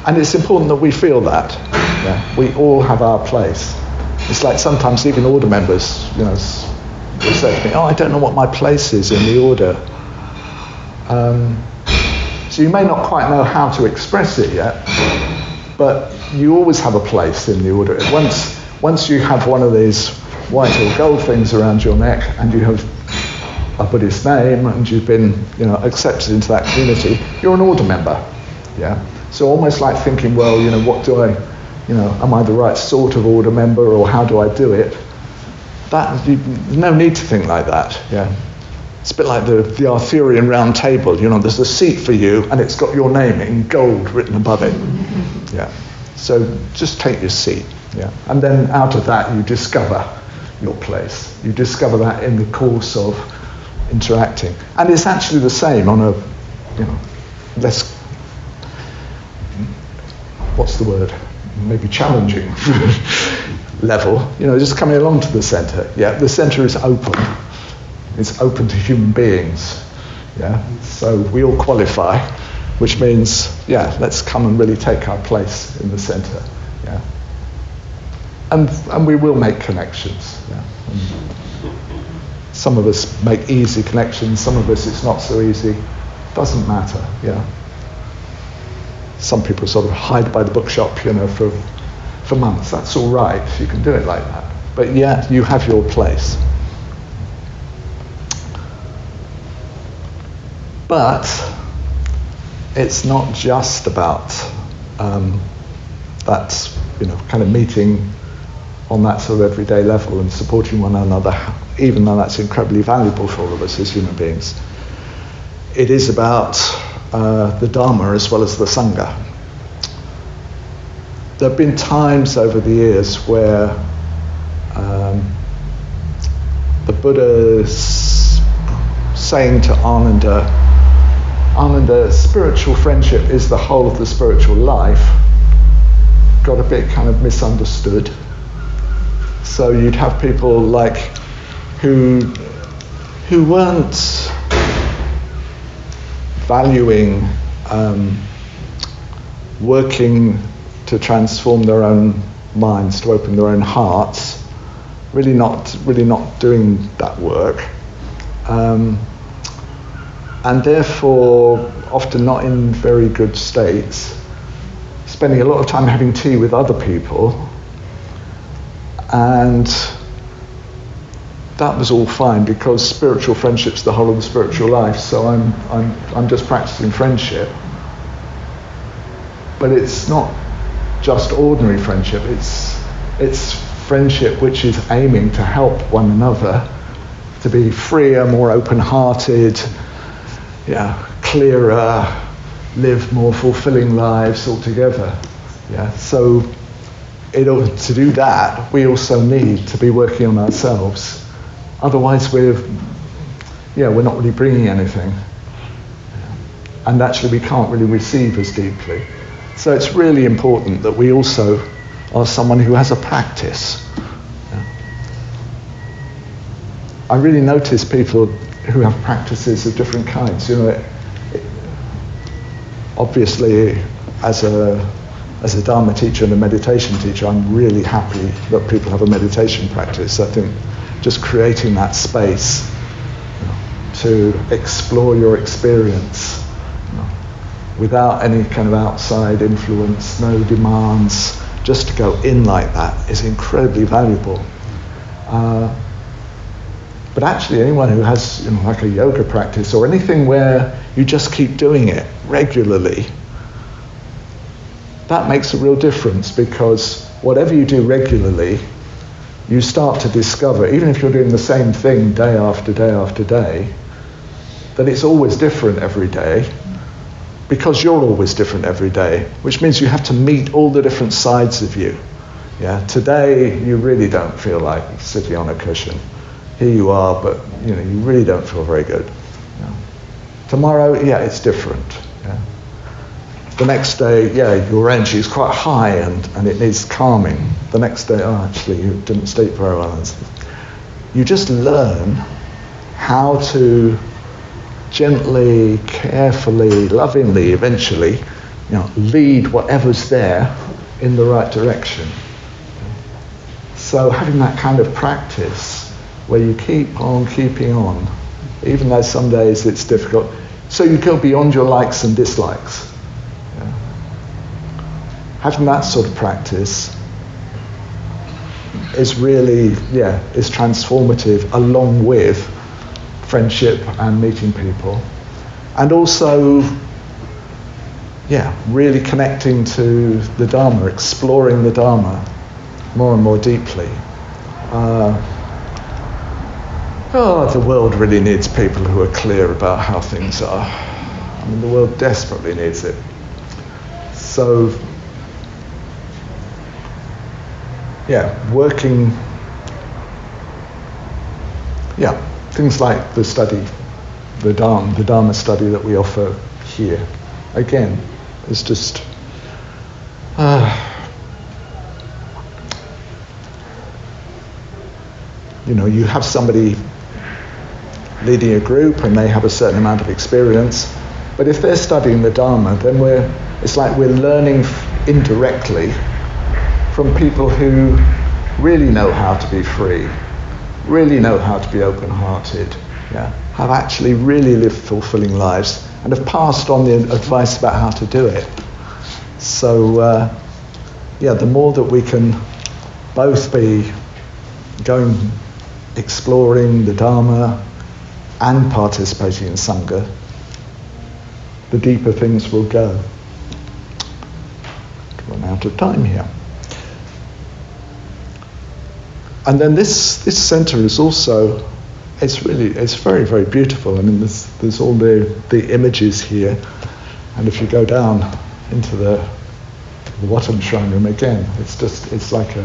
And it's important that we feel that. Yeah, we all have our place. It's like sometimes even order members, will say to me, I don't know what my place is in the order. So you may not quite know how to express it yet, but you always have a place in the order. Once you have one of these white or gold things around your neck and you have a Buddhist name and you've been accepted into that community, you're an order member. Yeah. So almost like thinking, well, what do I, am I the right sort of order member or how do I do it? There's no need to think like that. Yeah. It's a bit like the Arthurian round table. There's a seat for you and it's got your name in gold written above it. Yeah. So just take your seat. Yeah. And then out of that you discover your place. You discover that in the course of interacting. And it's actually the same on a, less, what's the word? Maybe challenging level. Just coming along to the centre. Yeah. The centre is open. It's open to human beings. Yeah. So we all qualify. which means, let's come and really take our place in the centre. Yeah. And we will make connections. Yeah. Some of us make easy connections, some of us it's not so easy. Doesn't matter. Yeah. Some people sort of hide by the bookshop, for months. That's all right. You can do it like that. But you have your place. But it's not just about that, kind of meeting on that sort of everyday level and supporting one another, even though that's incredibly valuable for all of us as human beings. It is about the Dharma as well as the Sangha. There have been times over the years where the Buddha's saying to Ananda, spiritual friendship is the whole of the spiritual life, got a bit kind of misunderstood. So you'd have people like who weren't valuing working to transform their own minds, to open their own hearts, really not doing that work, and therefore often not in very good states, spending a lot of time having tea with other people, and that was all fine because spiritual friendship's the whole of the spiritual life, so I'm just practicing friendship. But it's not just ordinary friendship, it's friendship which is aiming to help one another to be freer, more open-hearted, clearer, live more fulfilling lives altogether. So in order to do that, we also need to be working on ourselves. Otherwise, we're not really bringing anything, and actually we can't really receive as deeply. So it's really important that we also are someone who has a practice. I really notice people who have practices of different kinds. Obviously, as a Dharma teacher and a meditation teacher, I'm really happy that people have a meditation practice. I think just creating that space to explore your experience without any kind of outside influence, no demands, just to go in like that is incredibly valuable. But actually anyone who has like a yoga practice or anything where you just keep doing it regularly, that makes a real difference, because whatever you do regularly, you start to discover, even if you're doing the same thing day after day after day, that it's always different every day, because you're always different every day, which means you have to meet all the different sides of you. Today you really don't feel like sitting on a cushion. Here you are, but you really don't feel very good. Tomorrow, it's different. The next day, your energy is quite high and it needs calming. The next day, actually, you didn't sleep very well. You just learn how to gently, carefully, lovingly, eventually, lead whatever's there in the right direction. So having that kind of practice where you keep on keeping on, even though some days it's difficult, so you go beyond your likes and dislikes. Having that sort of practice is really, is transformative, along with friendship and meeting people. And also, really connecting to the Dharma, exploring the Dharma more and more deeply. The world really needs people who are clear about how things are. I mean, the world desperately needs it. So, working, things like the study, the Dharma study that we offer here, again, is just, you have somebody leading a group and they have a certain amount of experience, But if they're studying the Dharma, then it's like we're learning indirectly from people who really know how to be free, really know how to be open-hearted, yeah, have actually really lived fulfilling lives and have passed on the advice about how to do it. So, the more that we can both be going, exploring the Dharma and participating in Sangha, the deeper things will go. Run out of time here. And then this centre is also, it's very, very beautiful. I mean, there's all the images here, and if you go down into the bottom shrine room again, it's like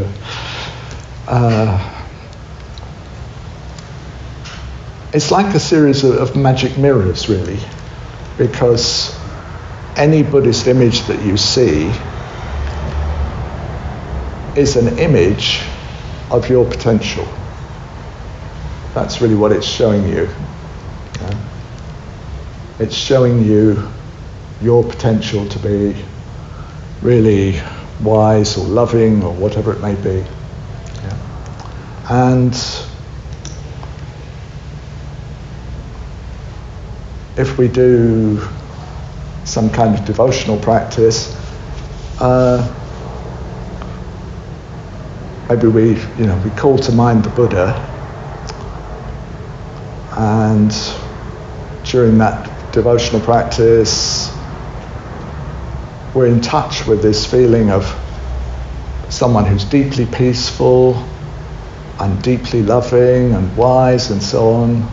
it's like a series of magic mirrors, really, because any Buddhist image that you see is an image of your potential. That's really what it's showing you. Yeah? It's showing you your potential to be really wise or loving or whatever it may be. Yeah? And if we do some kind of devotional practice, maybe we call to mind the Buddha, and during that devotional practice, we're in touch with this feeling of someone who's deeply peaceful and deeply loving and wise and so on,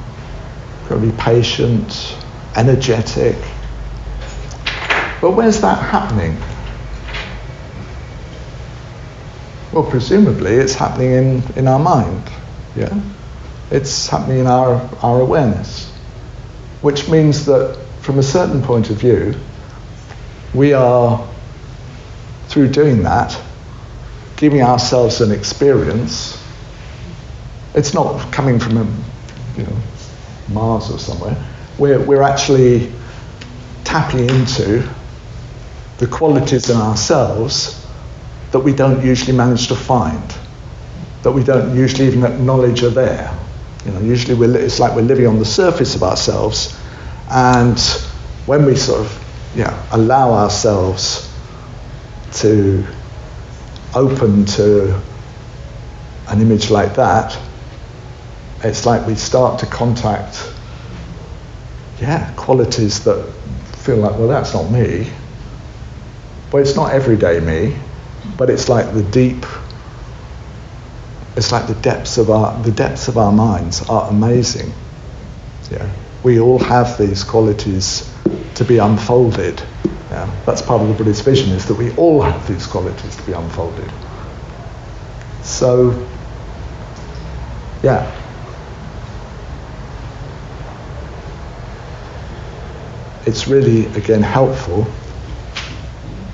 very patient, energetic. But where's that happening? Well, presumably it's happening in our mind, yeah? It's happening in our awareness, which means that from a certain point of view, we are, through doing that, giving ourselves an experience. It's not coming from Mars or somewhere. We're actually tapping into the qualities in ourselves that we don't usually manage to find, that we don't usually even acknowledge are there. Usually it's like we're living on the surface of ourselves, and when we sort of allow ourselves to open to an image like that, it's like we start to contact qualities that feel like, well, that's not me. Well, it's not everyday me, but it's like the depths of our minds are amazing. Yeah, we all have these qualities to be unfolded. Yeah, that's part of the Buddhist vision, is that we all have these qualities to be unfolded. So, it's really, again, helpful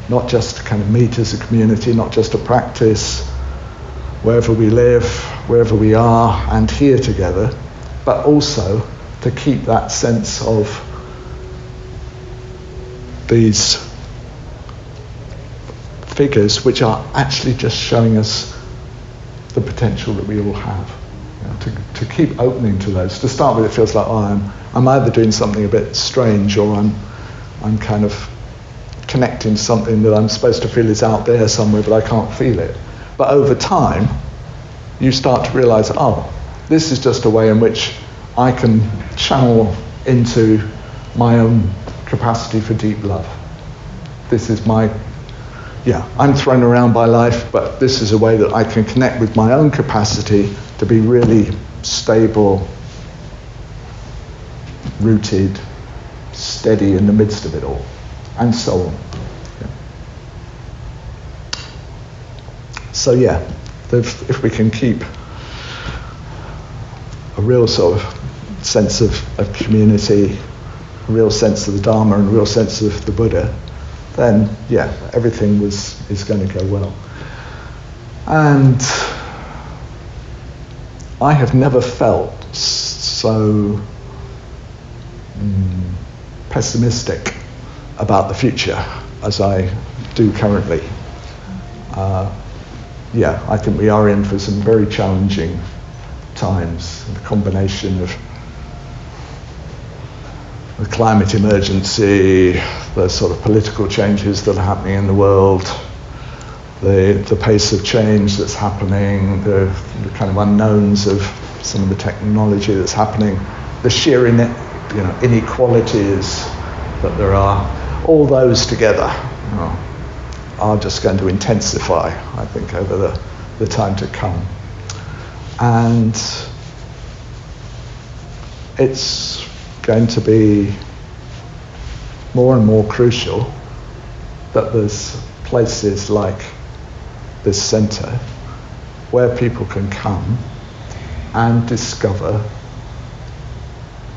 not just to kind of meet as a community, not just to practice wherever we live, wherever we are, and here together, but also to keep that sense of these figures which are actually just showing us the potential that we all have. To keep opening to those. To start with, it feels like, I'm either doing something a bit strange, or I'm kind of connecting to something that I'm supposed to feel is out there somewhere, but I can't feel it. But over time, you start to realise, this is just a way in which I can channel into my own capacity for deep love. This is I'm thrown around by life, but this is a way that I can connect with my own capacity to be really stable, rooted, steady in the midst of it all, and so on. So if we can keep a real sort of sense of community, a real sense of the Dharma, and a real sense of the Buddha, then everything is going to go well. And I have never felt so pessimistic about the future as I do currently. I think we are in for some very challenging times. The combination of the climate emergency, the sort of political changes that are happening in the world, the pace of change that's happening, the kind of unknowns of some of the technology that's happening, the sheer inequalities that there are, all those together are just going to intensify, I think, over the time to come. And it's going to be more and more crucial that there's places like this centre where people can come and discover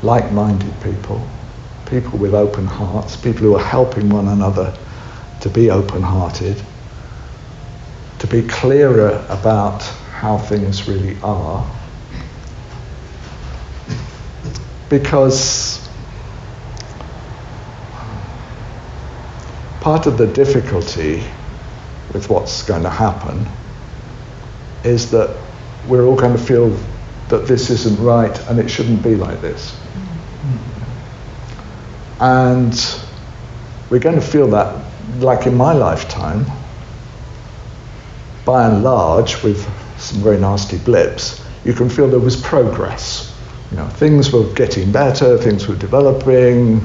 like-minded people, people with open hearts, people who are helping one another to be open-hearted, to be clearer about how things really are. Because part of the difficulty with what's going to happen is that we're all going to feel that this isn't right and it shouldn't be like this. And we're going to feel that, like in my lifetime, by and large, with some very nasty blips, you can feel there was progress. Things were getting better, things were developing.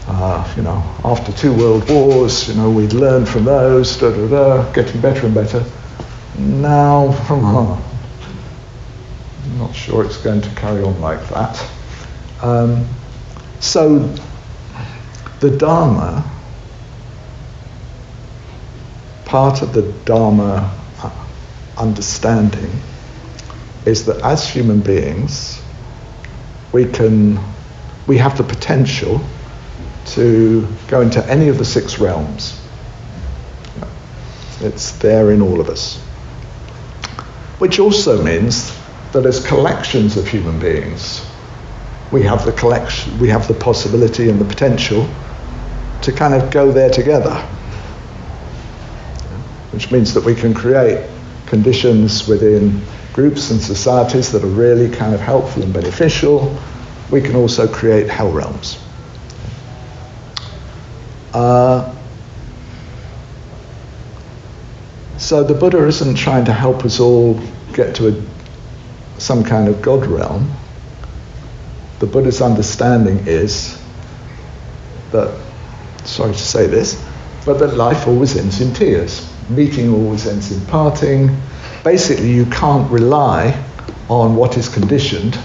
After 2 world wars, we'd learned from those, getting better and better. Now, I'm not sure it's going to carry on like that. So, the Dharma, part of the Dharma understanding is that as human beings, we have the potential to go into any of the 6 realms. It's there in all of us. Which also means that as collections of human beings, we have the possibility and the potential to kind of go there together. Which means that we can create conditions within groups and societies that are really kind of helpful and beneficial. We can also create hell realms. So the Buddha isn't trying to help us all get to some kind of God realm. The Buddha's understanding is that, sorry to say this, but that life always ends in tears. Meeting always ends in parting. Basically, you can't rely on what is conditioned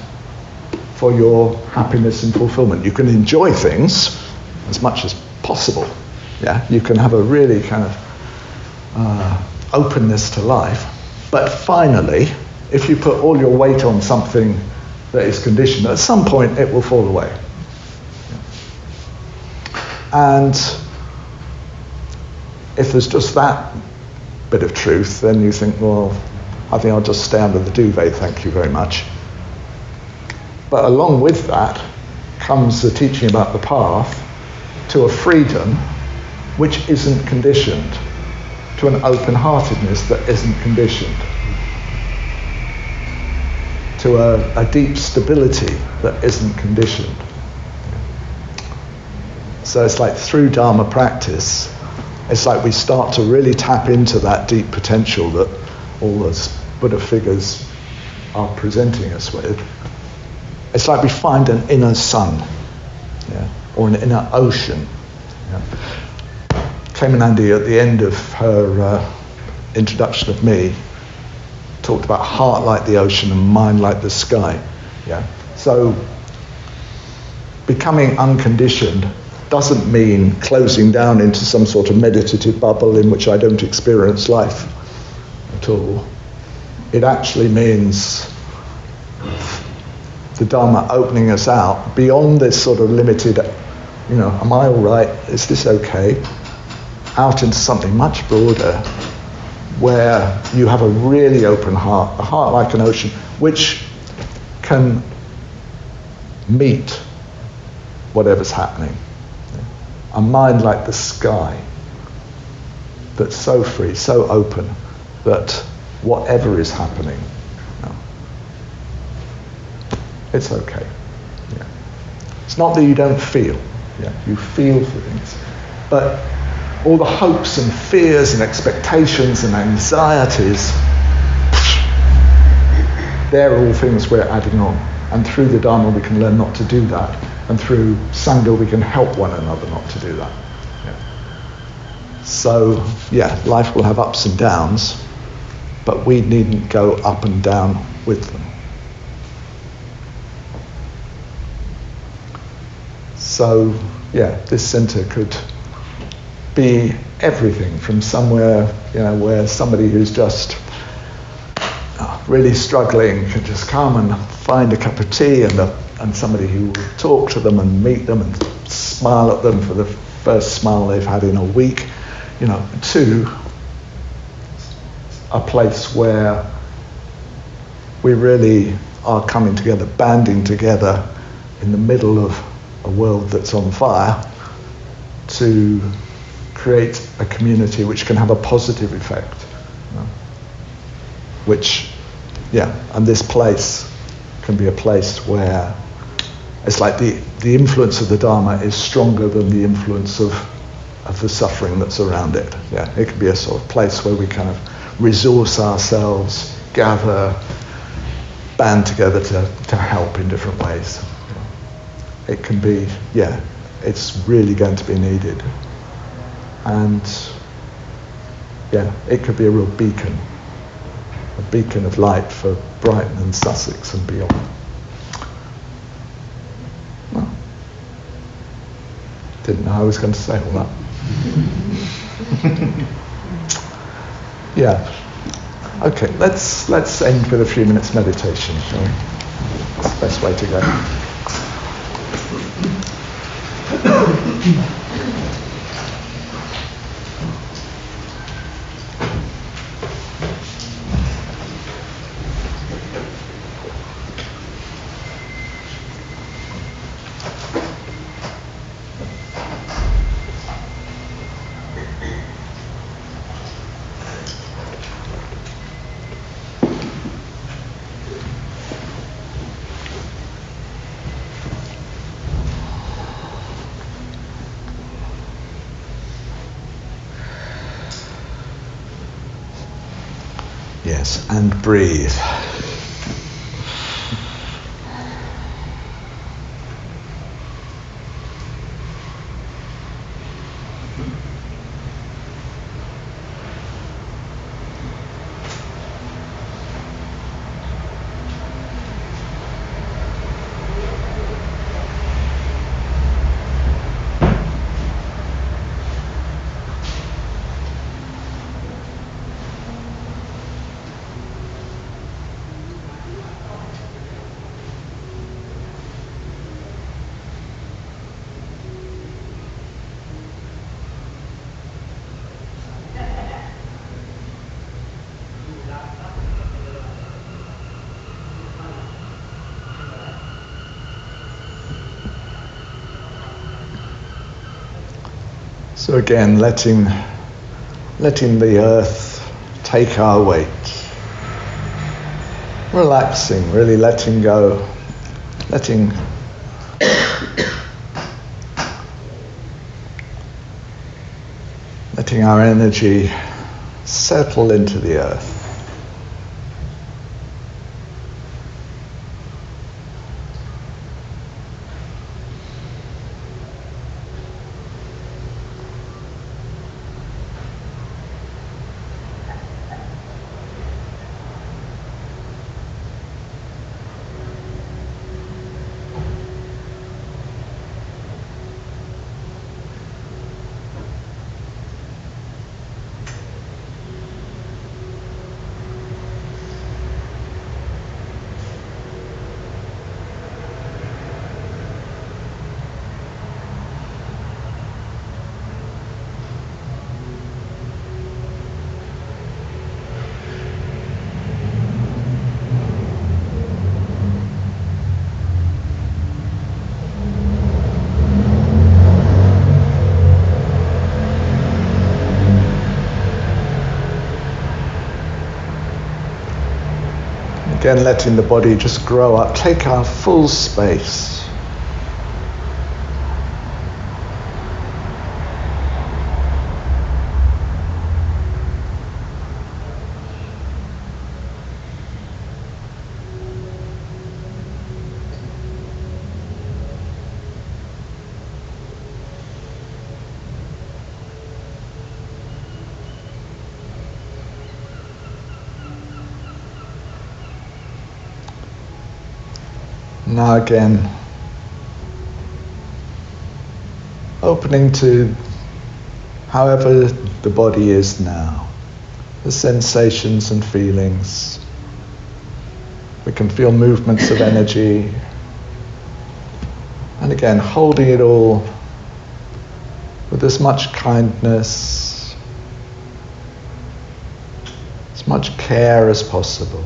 for your happiness and fulfillment. You can enjoy things as much as possible. Yeah, you can have a really kind of openness to life. But finally, if you put all your weight on something that is conditioned, at some point it will fall away. And if there's just that bit of truth, then you think, well, I think I'll just stay under the duvet, thank you very much. But along with that comes the teaching about the path to a freedom which isn't conditioned, to an open-heartedness that isn't conditioned, to a deep stability that isn't conditioned. So it's like through Dharma practice, it's like we start to really tap into that deep potential that all those Buddha figures are presenting us with. It's like we find an inner sun, or an inner ocean. Kemanandi, at the end of her introduction of me, talked about heart like the ocean and mind like the sky. So becoming unconditioned doesn't mean closing down into some sort of meditative bubble in which I don't experience life at all. It actually means the Dharma opening us out beyond this sort of limited, am I all right? Is this okay? Out into something much broader, where you have a really open heart, a heart like an ocean, which can meet whatever's happening. a mind like the sky that's so free, so open, that whatever is happening, it's okay. Yeah. It's not that you don't feel, you feel for things, but all the hopes and fears and expectations and anxieties, they're all things we're adding on. And through the Dharma we can learn not to do that. And through Sangha we can help one another not to do that. So, life will have ups and downs, but we needn't go up and down with them. So, this centre could be everything from somewhere, where somebody who's just really struggling can just come and find a cup of tea, and somebody who will talk to them and meet them and smile at them for the first smile they've had in a week, to a place where we really are coming together, banding together in the middle of a world that's on fire to create a community which can have a positive effect. And this place can be a place where it's like the influence of the Dharma is stronger than the influence of the suffering that's around it. It can be a sort of place where we kind of resource ourselves, gather, band together to help in different ways. It can be, it's really going to be needed. And it could be a real beacon of light for Brighton and Sussex and beyond. Well, didn't know I was going to say all that. Okay, let's end with a few minutes meditation, shall we? That's the best way to go. Yes, and breathe. So again, letting the earth take our weight. Relaxing, really letting go, letting our energy settle into the earth. again, letting the body just grow up, take our full space. Now again, opening to however the body is now, the sensations and feelings. We can feel movements of energy. And again, holding it all with as much kindness, as much care as possible.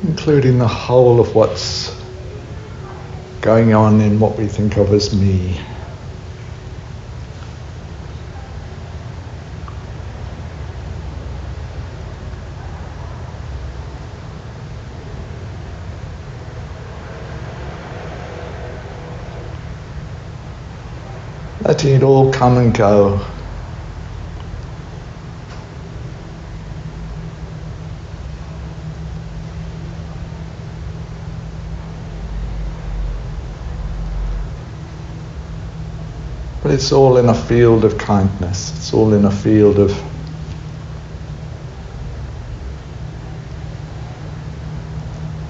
Including the whole of what's going on in what we think of as me. Letting it all come and go. But it's all in a field of kindness. It's all in a field of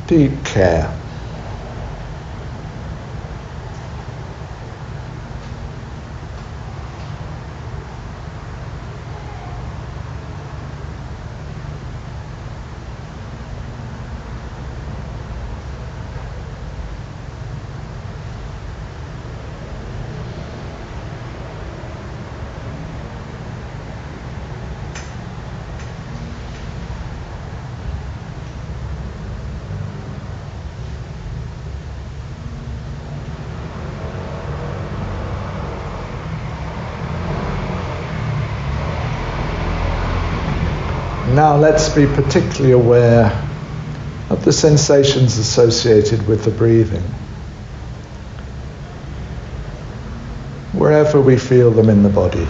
deep care. Now let's be particularly aware of the sensations associated with the breathing. Wherever we feel them in the body.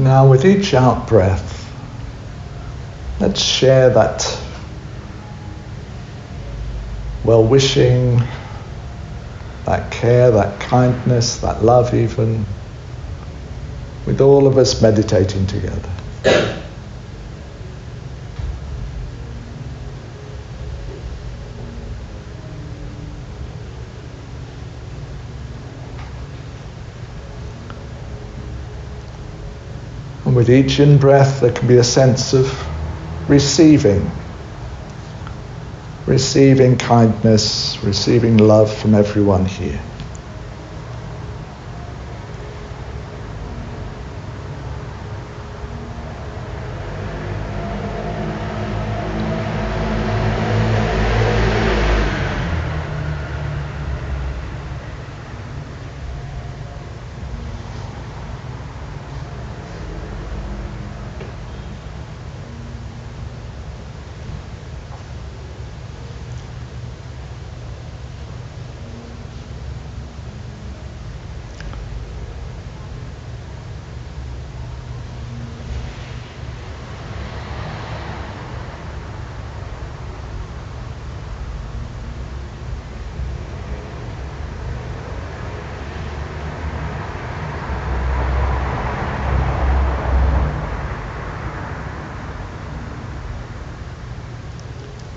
Now with each out breath, let's share that well-wishing, that care, that kindness, that love even, with all of us meditating together. And with each in-breath, there can be a sense of receiving kindness, receiving love from everyone here.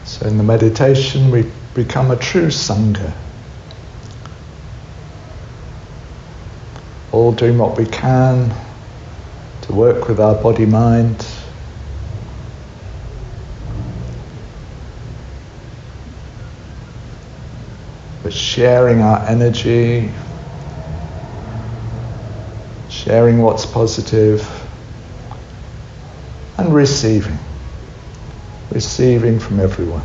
So in the meditation, we become a true Sangha, all doing what we can to work with our body-mind, but sharing our energy, sharing what's positive, and receiving from everyone.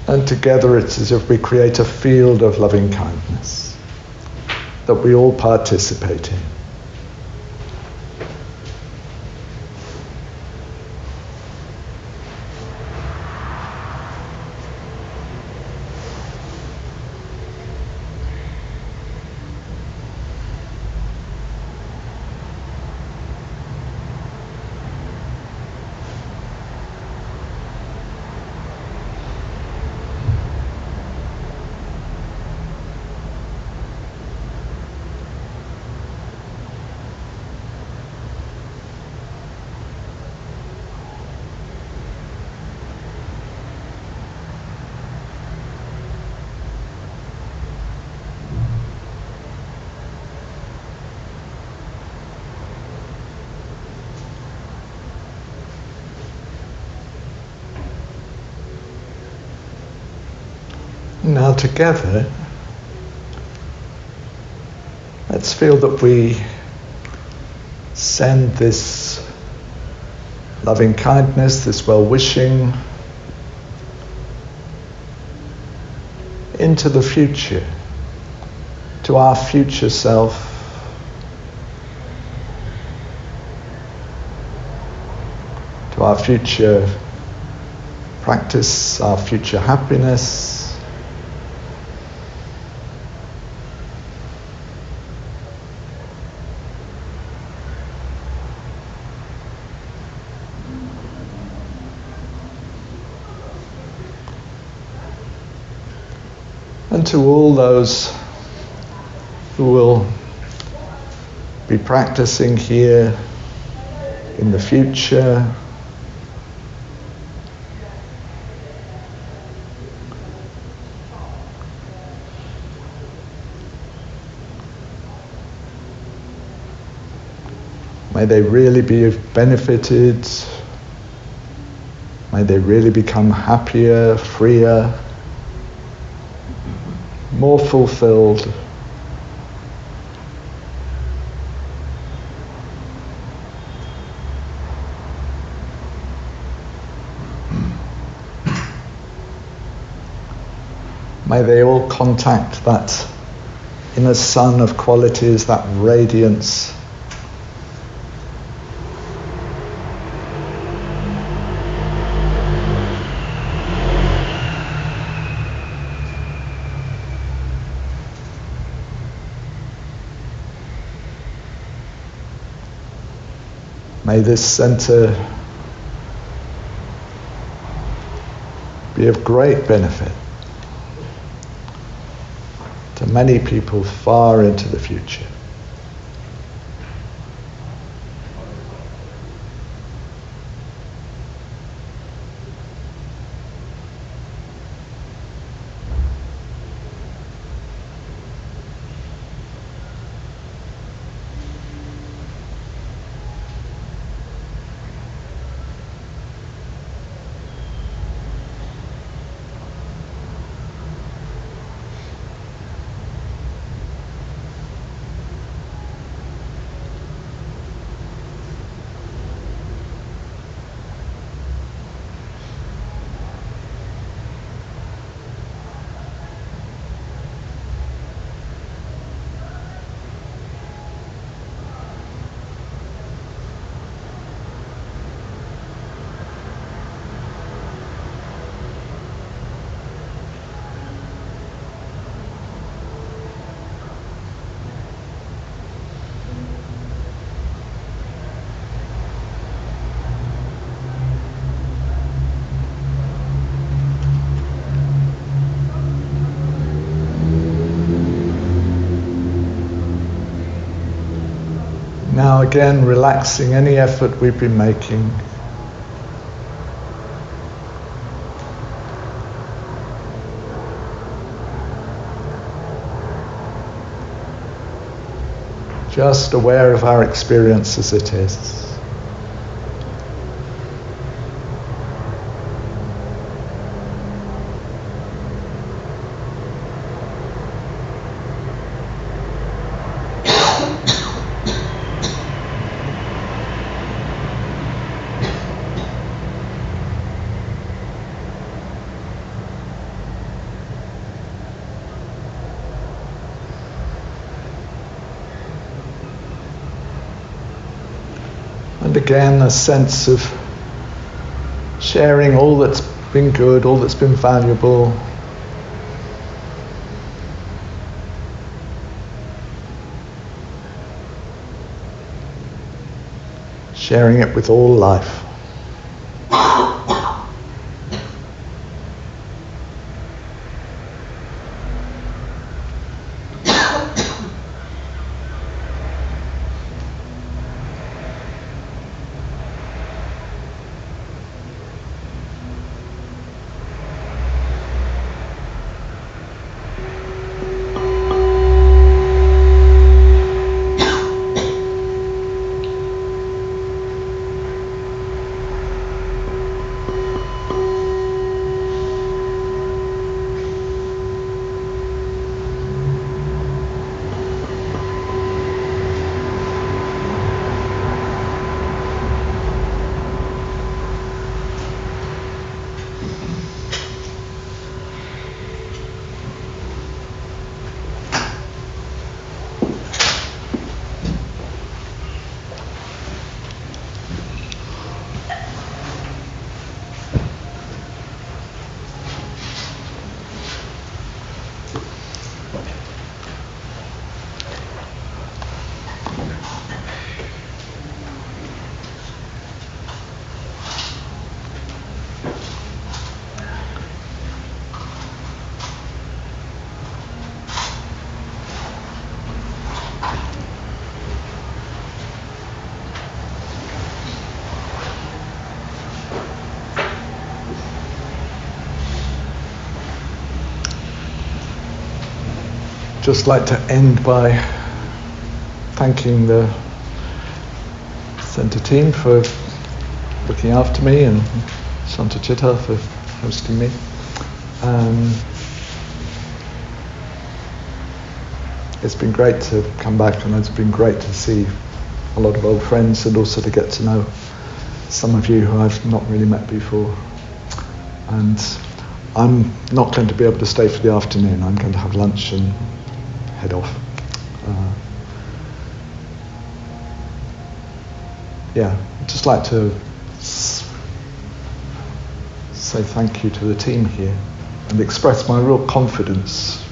And together it's as if we create a field of loving kindness that we all participate in. Now together, let's feel that we send this loving kindness, this well-wishing into the future, to our future self, to our future practice, our future happiness. And to all those who will be practicing here in the future, may they really be benefited, may they really become happier, freer, more fulfilled. May they all contact that inner sun of qualities, that radiance. May this center be of great benefit to many people far into the future. Now again, relaxing any effort we've been making. Just aware of our experience as it is. And again, a sense of sharing all that's been good, all that's been valuable. Sharing it with all life. Just like to end by thanking the centre team for looking after me and Santa Chitta for hosting me. It's been great to come back, and it's been great to see a lot of old friends and also to get to know some of you who I've not really met before. And I'm not going to be able to stay for the afternoon. I'm going to have lunch and head off. I'd just like to say thank you to the team here and express my real confidence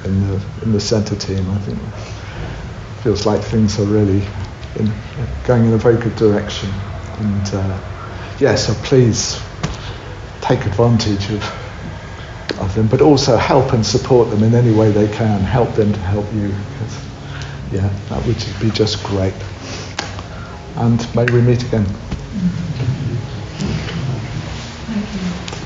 in the centre team. I think it feels like things are really going in a very good direction, and so please take advantage of them, but also help and support them in any way they can. Help them to help you. That would be just great. And may we meet again. Thank you.